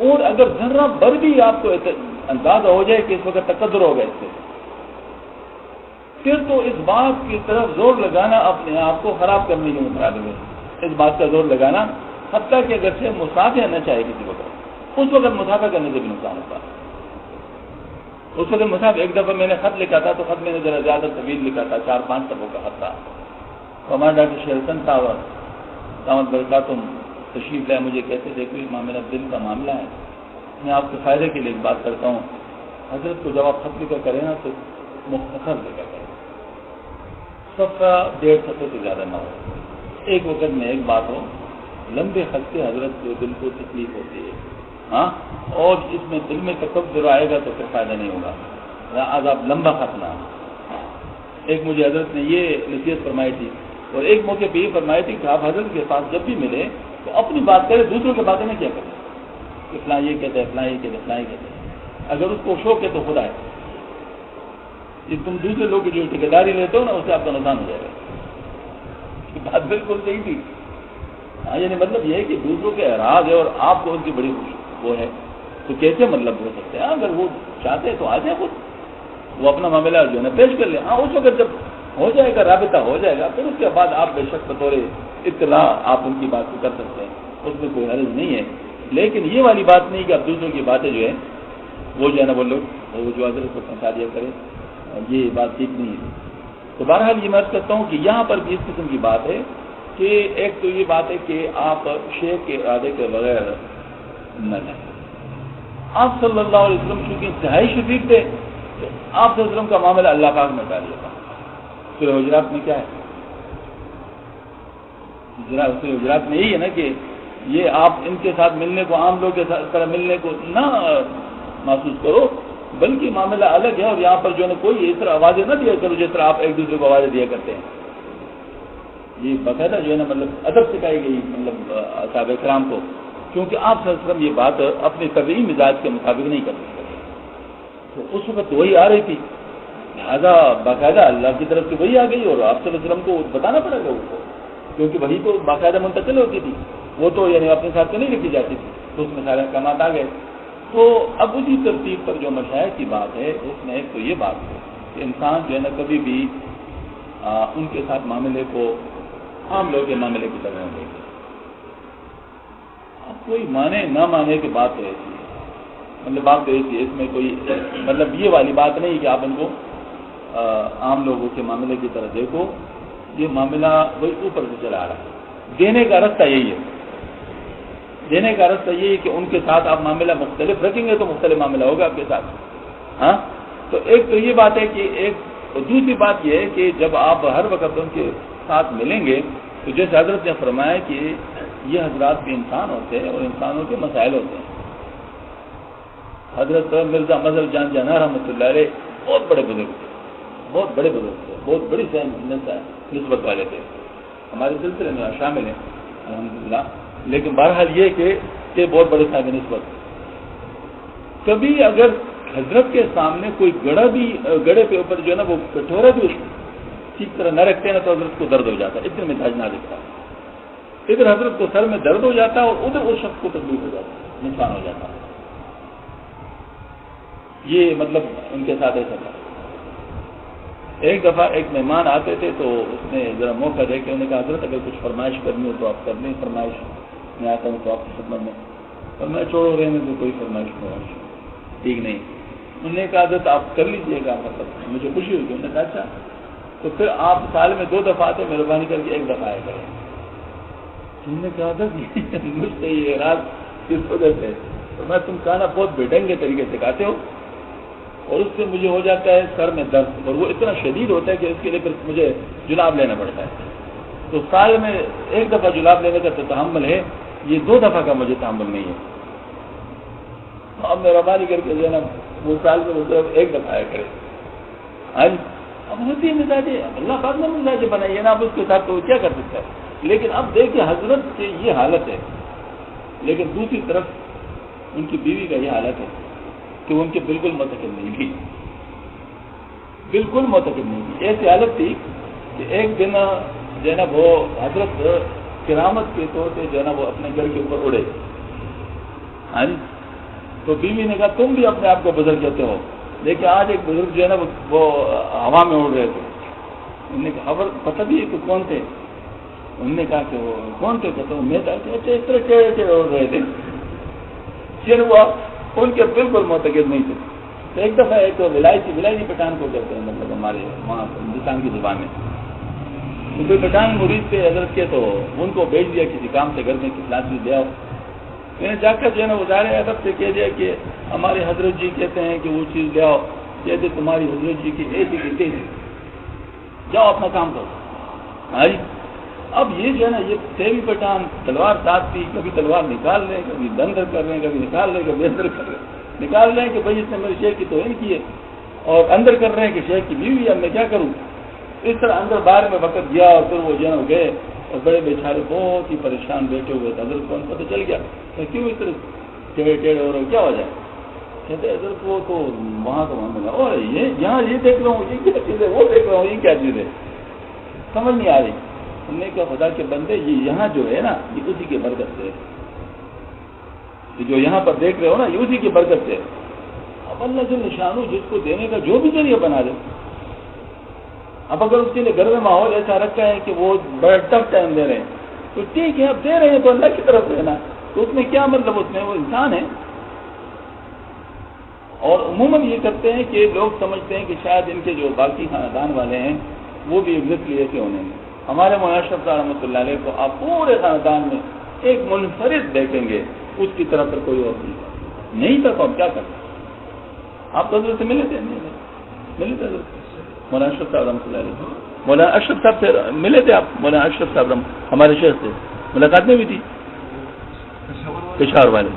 اور اگر ذرہ بر بھی آپ کو اندازہ ہو جائے کہ اس وقت تقدر ہوگا اس سے, پھر تو اس بات کی طرف زور لگانا اپنے آپ کو خراب کرنے کے مطابق ہے. اس بات کا زور لگانا, حتیٰ کہ اگر سے مسافہ نہ چاہے کسی وقت, اس وقت مسافہ کرنے سے بھی نقصان ہوتا ہے. اس وقت مسافہ, ایک دفعہ میں نے خط لکھا تھا تو خط میں نے ذرا زیادہ طویل لکھا تھا, 4-5 صفحوں کا خط تھا. تو ہمارے ڈاکٹر شیرسن صاحب دامت برکاتہم تشریف لائے, مجھے کہتے تھے کہ میرا دل کا معاملہ ہے, میں آپ کے فائدے کے لیے ایک بات کرتا ہوں. حضرت کو جب آپ خط لکھا کریں نا تو مختصر لکھا کریں, صفحہ 1.5 صفحے سے زیادہ نہ ہو. ایک وقت میں ایک بات ہو, لمبے خط سے حضرت کو دل کو تکلیف ہوتی ہے. ہاں, اور اس میں دل میں تکبر آئے گا تو پھر فائدہ نہیں ہوگا. آج آپ لمبا خط نہ. ایک مجھے حضرت نے یہ نصیحت فرمائی تھی, اور ایک موقع پہ یہ فرمائی تھی کہ آپ حضرت کے پاس جب بھی ملے تو اپنی بات کریں, دوسروں کی باتیں میں کیا کریں کہ فلاں یہ کہتے ہیں, فلاں یہ کہتے ہیں, فلاں یہ کہتے ہیں. اگر اس کو شوق ہے تو خدا ہے, یہ تم دوسرے لوگ کی جو ٹھیکیداری لیتے ہو نا اس سے آپ کا نقصان ہو جائے گا. یہ بات بالکل صحیح تھی. ہاں, یعنی مطلب یہ ہے کہ دوسروں کے اعراض ہے اور آپ کو ان کی بڑی وہ ہے, تو کیسے مطلب ہو سکتے ہیں. اگر وہ چاہتے ہیں تو آ جائے خود, وہ اپنا معاملہ جو ہے نا پیش کر لیں. ہاں, اس وقت جب ہو جائے گا, رابطہ ہو جائے گا, پھر اس کے بعد آپ بے شک بطور اطلاع آپ ان کی بات کو کر سکتے ہیں, اس میں کوئی حرج نہیں ہے. لیکن یہ والی بات نہیں کہ آپ دوسروں کی باتیں جو ہے وہ جو ہے نا وہ لوگ وہ جو حضرت کو پہنچا دیا کریں, یہ بات ٹھیک نہیں ہے. تو بہرحال یہ میں عرض کرتا ہوں کہ یہاں پر بھی اس قسم کی بات ہے کہ ایک تو یہ بات ہے کہ آپ شیخ کے ارادے کے بغیر نہ جائیں. آپ صلی اللہ علیہ وسلم چونکہ انتہائی شفیق تھے, تو آپ صلی اللہ علیہ وسلم کا معاملہ اللہ پاک میں ڈال دیتا. سورہ حجرات میں کیا ہے, سورہ حجرات میں یہی ہے نا کہ یہ آپ ان کے ساتھ ملنے کو عام لوگ کے طرح ملنے کو نہ محسوس کرو, بلکہ معاملہ الگ ہے. اور یہاں پر جو ہے کوئی اس طرح آوازیں نہ دیا کرو جس طرح آپ ایک دوسرے کو آوازیں دیا کرتے ہیں. یہ باقاعدہ جو ہے نا مطلب ادب سکھائی گئی مطلب صحابہ کرام کو, کیونکہ آپ صلی اللہ علیہ وسلم یہ بات اپنے طبعی مزاج کے مطابق نہیں کر سکتے. تو اس وقت وہی آ رہی تھی, لہٰذا باقاعدہ اللہ کی طرف سے وہی آ گئی, اور آپ صلی اللہ علیہ وسلم کو بتانا پڑے گا اس کو, کیونکہ وہی تو باقاعدہ منتقل ہوتی تھی, وہ تو یعنی اپنے ساتھ تو نہیں لکھی جاتی تھی. تو اس میں سارے احکامات آ گئے. تو اب اسی ترتیب پر جو مشاہد کی بات ہے اس میں ایک تو یہ بات ہے کہ انسان جو ہے نا کبھی بھی ان کے ساتھ معاملے کو عام لوگوں کے معاملے کی طرح دے گا. اب کوئی مانے نہ مانے کی بات تو ایسی ہے, مطلب بات تو ایسی ہے, اس میں کوئی مطلب یہ والی بات نہیں کہ آپ ان کو عام لوگوں کے معاملے کی طرح دیکھو. یہ معاملہ وہی اوپر سے چلا رہا ہے. دینے کا رستہ یہی ہے, دینے کا رستہ یہ ہے کہ ان کے ساتھ آپ معاملہ مختلف رکھیں گے تو مختلف معاملہ ہوگا آپ کے ساتھ. ہاں, تو ایک تو یہ بات ہے کہ ایک دوسری بات یہ ہے کہ جب آپ ہر وقت ان کے ساتھ ملیں گے تو جیسے حضرت نے فرمایا کہ یہ حضرات بھی انسان ہوتے ہیں اور انسانوں کے مسائل ہوتے ہیں. حضرت مرزا مظہر جان جانا رحمۃ اللہ علیہ بہت بڑے بزرگ تھے, بہت بڑے بزرگ تھے. بہت بڑی نسبت والے تھے، ہمارے سلسلے میں شامل ہیں الحمدللہ، لیکن بہرحال یہ کہ یہ بہت بڑے صاحب نسبت. کبھی اگر حضرت کے سامنے کوئی گڑے پہ اوپر جو ہے نا وہ کٹورا بھی ٹھیک طرح نہ رکھتے ہیں نا تو حضرت کو درد ہو جاتا ہے، اتنے مزاج نہ دکھتا. ادھر حضرت کو سر میں درد ہو جاتا ہے اور ادھر اس شخص کو تکلیف ہو جاتا ہے، نقصان ہو جاتا ہے. یہ مطلب ان کے ساتھ ایسا تھا. ایک دفعہ ایک مہمان آتے تھے تو اس نے ذرا موقع دے کے انہوں نے کہا حضرت اگر کچھ فرمائش کرنی ہو تو آپ کر لیں، فرمائش میں آتا ہوں تو آپ کی خدمت میں. فرمائش چھوڑو رہنے تو کوئی فرمائش ٹھیک نہیں. انہوں نے کہا حضرت آپ کر لیجیے گا، مطلب مجھے خوشی ہوئی. انہوں نے کہا اچھا تو پھر آپ سال میں 2 دفعہ آتے، مہربانی کر کے 1 دفعہ آیا کریں. انہوں نے کہا تھا مجھ سے یہ راز کس وجہ سے؟ تو میں تم کھانا بہت بےڈنگے طریقے سے کھاتے ہو اور اس سے مجھے ہو جاتا ہے سر میں درد، اور وہ اتنا شدید ہوتا ہے کہ اس کے لیے پھر مجھے جلاب لینا پڑتا ہے. تو سال میں 1 دفعہ جلاب لینے کا تو تحمل ہے، یہ 2 دفعہ کا مجھے تحمل نہیں ہے. اب مہربانی کر کے جو ہے نا وہ سال میں 1 دفعہ آیا کرے. آج اب ہوتی ہے مزاج، اللہ پاک نے مزاج بنائی ہے نا، اب اس کے ساتھ تو کیا کر سکتا ہے. لیکن اب دیکھیے حضرت کی یہ حالت ہے، لیکن دوسری طرف ان کی بیوی کا یہ حالت ہے کہ وہ ان کے بالکل معتقد نہیں تھی، بالکل معتقد نہیں تھی. ایسی حالت تھی کہ ایک دن جو ہے نا وہ حضرت کرامت کے طور پہ جو ہے نا وہ اپنے گھر کے اوپر اڑے. ہاں جی، تو بیوی نے کہا تم بھی اپنے آپ کو بزرگ کہتے ہو، لیکن آج ایک بزرگ جو ہے نا وہ ہوا میں اڑ رہے تھے. انہوں نے کہا خبر پتہ بھی ہے کہ کون تھے؟ انہوں نے کہا کہ وہ کون تھے؟ کہتے میں اس طرح ٹیڑے اڑ رہے تھے. پھر وہ ان کے بالکل معتقد نہیں تھے. تو ایک دفعہ ایک ولایتی پٹھان کو کہتے ہیں، مطلب ہمارے وہاں ہندوستان کی زبان میں تو کوئی پٹھان مرید تھے حضرت کے، تو ان کو بھیج دیا کسی کام سے گھر میں کسی لاچ لے آؤ. میں نے جا کر جو ہے نا ظاہر ادب سے کہہ دیا کہ ہمارے حضرت جی کہتے ہیں کہ وہ چیز لے آؤ، کہتے تمہاری حضرت جی کی ایسی کی تیزی، جاؤ اپنا کام کرو. ہاں جی، اب یہ جو ہے نا یہ سیوی پٹھان تلوار ساتھ تھی، کبھی تلوار نکال لیں، کبھی اندر کر رہے ہیں، کبھی نکال لیں، کبھی اندر کر رہے ہیں. نکال رہے ہیں کہ بھائی اس نے میرے شیخ کی توہین کی ہے، اور اندر کر رہے ہیں کہ شیخ کی بیوی ہے، اب میں کیا کروں. اس طرح اندر باہر میں وقت دیا اور پھر وہ جو ہے گئے اور بڑے بیچارے بہت ہی پریشان بیٹھے ہوئے تھے. حضرت کو پتہ چل گیا کہ کیوں اس طرح ٹیڑے ہو رہے، کیا ہو جائے؟ کہتے حضرت وہ تو وہاں تو وہاں ملا، اور یہ یہاں یہ دیکھ رہا ہوں، یہ کیا چیز ہے، وہ دیکھ رہا ہوں، یہ کیا چیز ہے، سمجھ نہیں آ رہی. ہم نے کہا خدا کے بندے یہ یہاں جو ہے نا یہ اسی کی برکت سے، جو یہاں پر دیکھ رہے ہو نا یہ اسی کی برکت سے. اب اللہ جو نشان ہو جس کو دینے کا جو بھی ذریعہ بنا دے. اب اگر اس کے لیے گھر میں ماحول ایسا رکھا ہے کہ وہ بڑا ٹف ٹائم دے رہے ہیں تو ٹھیک ہے، اب دے رہے ہیں تو اللہ کی طرف سے نا، تو اس میں کیا مطلب، اس میں وہ انسان ہے. اور عموماً یہ کرتے ہیں کہ لوگ سمجھتے ہیں کہ شاید ان کے جو باقی خاندان والے ہیں وہ بھی ایگزیکٹلی ایسے ہونے ہیں. ہمارے مولانا اشرف صاحب رحمۃ اللہ علیہ کو آپ پورے خاندان میں ایک منفرد دیکھیں گے، اس کی طرف پر کوئی اور نہیں تھا. تو اب کیا کرتے؟ آپ حضرت سے ملے تھے؟ ملے تھے مولانا اشرف صاحب رحمۃ اللہ علیہ. مولانا اشرف صاحب سے ملے تھے آپ؟ مولانا اشرف صاحب ہمارے شیخ سے ملاقات میں بھی تھی، پشاور والے.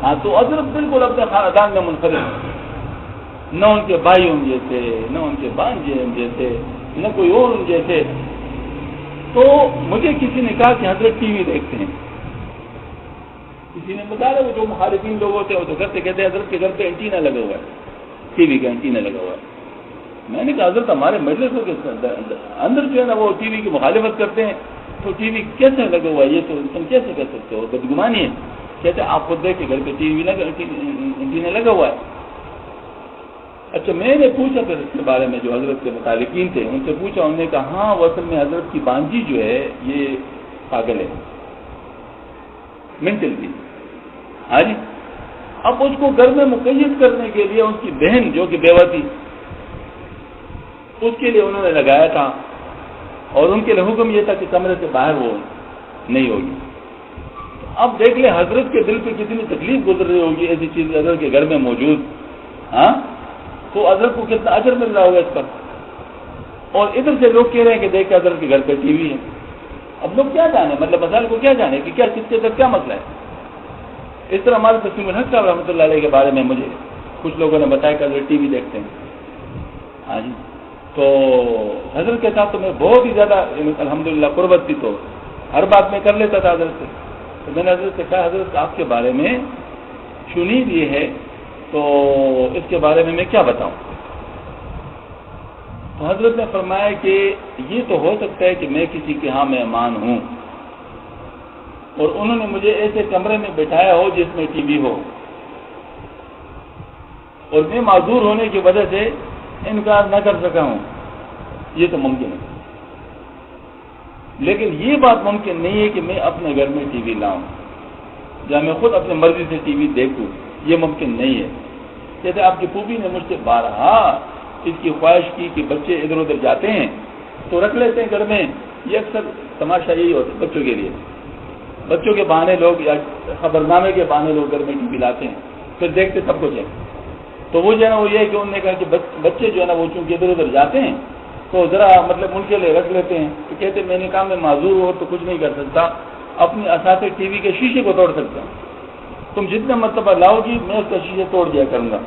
ہاں، تو حضرت بالکل اپنے خاندان میں منفرد، نہ ان کے بھائی ان جیسے، نہ ان کے بانجے ان جیسے، نہ کوئی اور ان جیسے. تو مجھے کسی نے کہا کہ حضرت ٹی وی دیکھتے ہیں. کسی نے بتایا وہ جو مخالفین لوگ ہوتے ہیں وہ تو گھر سے کہتے ہیں حضرت کے گھر پہ اینٹینا لگا ہوا ہے، ٹی وی کا اینٹینا لگا ہوا ہے. میں نے کہا حضرت ہمارے مجلسوں کے اندر جو ہے نا وہ ٹی وی کی مخالفت کرتے ہیں، تو ٹی وی کیسے لگا ہوا ہے، یہ تو تم کیسے کر سکتے ہو، بدگمانی ہے. کہتے ہیں آپ خود دیکھ کے گھر پہ ٹی وی اینٹینا لگا ہوا ہے. اچھا، میں نے پوچھا پھر اس کے بارے میں جو حضرت کے متعلقین تھے ان سے پوچھا، انہوں نے کہا ہاں وہ اصل میں حضرت کی بانجی جو ہے یہ پاگل ہے، مینٹل بھی. ہاں جی، اب اس کو گھر میں مقید کرنے کے لیے اس کی بہن جو کہ بیوہ تھی اس کے لیے انہوں نے لگایا تھا، اور ان کے لیے حکم یہ تھا کہ کمرے سے باہر وہ نہیں ہوگی. اب دیکھ لیں حضرت کے دل پہ کتنی تکلیف گزر رہی ہوگی ایسی چیز حضرت کے گھر میں موجود. ہاں، تو حضرت کو کتنا اجر مل رہا ہوگا اس پر. اور ادھر سے لوگ کہہ رہے ہیں کہ دیکھ کے حضرت کے گھر پہ ٹی وی ہے. اب لوگ کیا جانے، مطلب مسائل کو کیا جانے کہ کیا کس کے اندر کیا مسئلہ ہے. اس طرح ہمارے تسلیم الحق صاحب رحمۃ اللہ علیہ کے بارے میں مجھے کچھ لوگوں نے بتایا کہ حضرت ٹی وی دیکھتے ہیں. ہاں جی، تو حضرت کے ساتھ تو میں بہت ہی زیادہ الحمدللہ قربت تھی، تو ہر بات میں کر لیتا تھا حضرت سے. تو میں نے حضرت سے کہا حضرت آپ کے بارے میں شنید یہ ہے تو اس کے بارے میں کیا بتاؤں. تو حضرت نے فرمایا کہ یہ تو ہو سکتا ہے کہ میں کسی کے ہاں مہمان ہوں اور انہوں نے مجھے ایسے کمرے میں بٹھایا ہو جس میں ٹی وی ہو اور میں معذور ہونے کی وجہ سے انکار نہ کر سکا ہوں، یہ تو ممکن ہے. لیکن یہ بات ممکن نہیں ہے کہ میں اپنے گھر میں ٹی وی لاؤں یا میں خود اپنی مرضی سے ٹی وی دیکھوں، یہ ممکن نہیں ہے. کہتے آپ کی پھوپھی نے مجھ سے بارہا اس کی خواہش کی کہ بچے ادھر ادھر جاتے ہیں تو رکھ لیتے ہیں گھر میں. یہ اکثر تماشا یہی ہوتا ہے بچوں کے لیے، بچوں کے بہانے لوگ یا خبرنامے کے بہانے لوگ گھر میں ٹی وی لاتے ہیں، پھر دیکھتے سب کچھ ہے. تو وہ جو ہے نا وہ یہ ہے کہ انہوں نے کہا کہ بچے جو ہے نا وہ چونکہ ادھر ادھر جاتے ہیں تو ذرا مطلب ان کے لیے رکھ لیتے ہیں. تو کہتے میں نے کہا میں معذور ہو تو کچھ نہیں کر سکتا، اپنے اثاثے ٹی وی کے شیشے کو توڑ سکتا ہوں. تم جتنا مرتبہ لاؤ گی میں اس کا شیشے توڑ دیا کروں گا،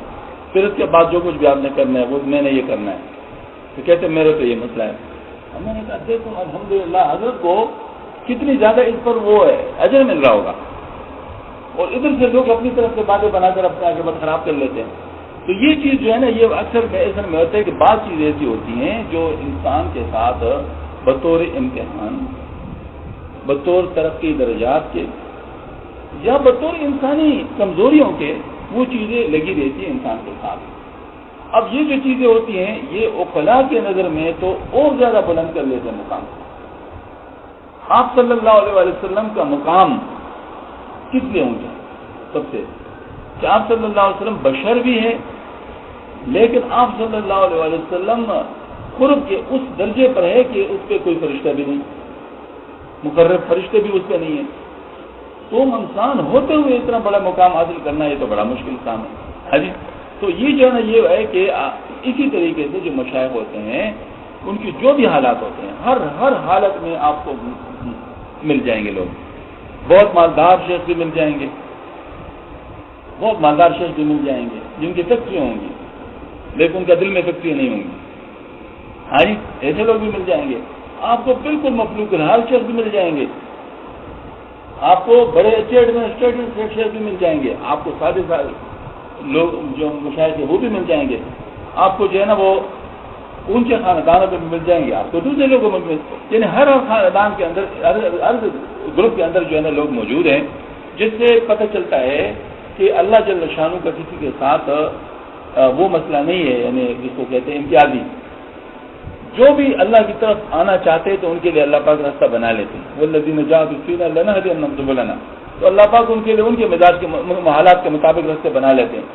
پھر اس کے بعد جو کچھ بھی آپ نے کرنا ہے وہ میں نے یہ کرنا ہے. تو کہتے میرے تو یہ مسئلہ ہے. میں نے کہا دیکھو الحمدللہ حضرت کو کتنی زیادہ اس پر وہ ہے اجر مل رہا ہوگا، اور ادھر سے لوگ اپنی طرف سے باتیں بنا کر اپنے آگے بات خراب کر لیتے ہیں. تو یہ چیز جو ہے نا یہ اکثر ایسا میں ہوتا ہے کہ بعض چیزیں ایسی ہوتی ہیں جو انسان کے ساتھ بطور امتحان، بطور ترقی درجات کے یا بطور انسانی کمزوریوں کے وہ چیزیں لگی رہتی ہیں انسان کے ساتھ. اب یہ جو چیزیں ہوتی ہیں یہ عقلاء کے نظر میں تو اور زیادہ بلند کر لیتے ہیں مقام. آپ صلی اللہ علیہ وسلم کا مقام کس لیے اونچا؟ سب سے کہ آپ صلی اللہ علیہ وسلم بشر بھی ہے، لیکن آپ صلی اللہ علیہ وسلم قرب کے اس درجے پر ہے کہ اس پہ کوئی فرشتہ بھی نہیں، مقرب فرشتے بھی اس پہ نہیں ہے. تو انسان ہوتے ہوئے اتنا بڑا مقام حاصل کرنا یہ تو بڑا مشکل کام ہے. ہاں جی. تو یہ جو ہے نا یہ ہے کہ اسی طریقے سے جو مشائخ ہوتے ہیں ان کی جو بھی حالات ہوتے ہیں ہر حالت میں آپ کو مل جائیں گے لوگ. بہت مالدار شیخ بھی مل جائیں گے، بہت مالدار شیخ بھی مل جائیں گے جن کی فیکٹریاں ہوں گی لیکن ان کا دل میں فیکٹریاں نہیں ہوں گی. ہاں جی. ایسے لوگ بھی مل جائیں گے. آپ کو بالکل مفلوک الحال شیخ بھی مل جائیں گے، آپ کو بڑے اچھے ایڈمنسٹریٹو شیخ بھی مل جائیں گے، آپ کو سادے لوگ جو مشاہد ہیں وہ بھی مل جائیں گے، آپ کو جو ہے نا وہ اونچے خاندانوں پہ بھی مل جائیں گے، آپ کو دوسرے لوگوں میں یعنی ہر خاندان کے اندر ہر گروپ کے اندر جو ہے نا لوگ موجود ہیں، جس سے پتہ چلتا ہے کہ اللہ جل شانہ کا کسی کے ساتھ وہ مسئلہ نہیں ہے، یعنی جس کو کہتے ہیں امتیازی. جو بھی اللہ کی طرف آنا چاہتے تو ان کے لیے اللہ پاک راستہ بنا لیتے ہیں. والذین جاہدوا فینا لنہدینہم سبلنا. تو اللہ پاک ان کے لیے ان کے مزاج کے حالات کے مطابق راستے بنا لیتے ہیں.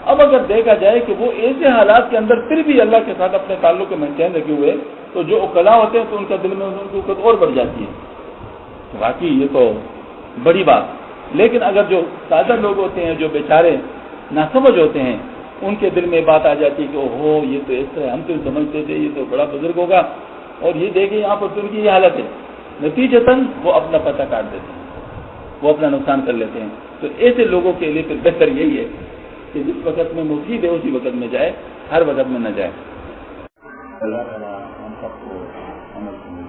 اب اگر دیکھا جائے کہ وہ ایسے حالات کے اندر پھر بھی اللہ کے ساتھ اپنے تعلق کو مینٹین رکھے ہوئے تو جو عقلاء ہوتے ہیں تو ان کا دل میں ان کی وقت اور بڑھ جاتی ہے. تو واقعی یہ تو بڑی بات. لیکن اگر جو سادہ لوگ ہوتے ہیں جو بیچارے ناسمجھ ہوتے ہیں ان کے دل میں بات آ جاتی ہے کہ اوہو یہ تو اس طرح ہم تو سمجھتے تھے یہ تو بڑا بزرگ ہوگا اور یہ دیکھیں یہاں پر تو ان کی یہ حالت ہے. نتیجتاً وہ اپنا پتہ کاٹ دیتے ہیں، وہ اپنا نقصان کر لیتے ہیں. تو ایسے لوگوں کے لیے پھر بہتر یہی ہے کہ جس وقت میں مفید ہے اسی وقت میں جائے، ہر وقت میں نہ جائے. اللہ تعالیٰ ہم سب کو عمل کرنے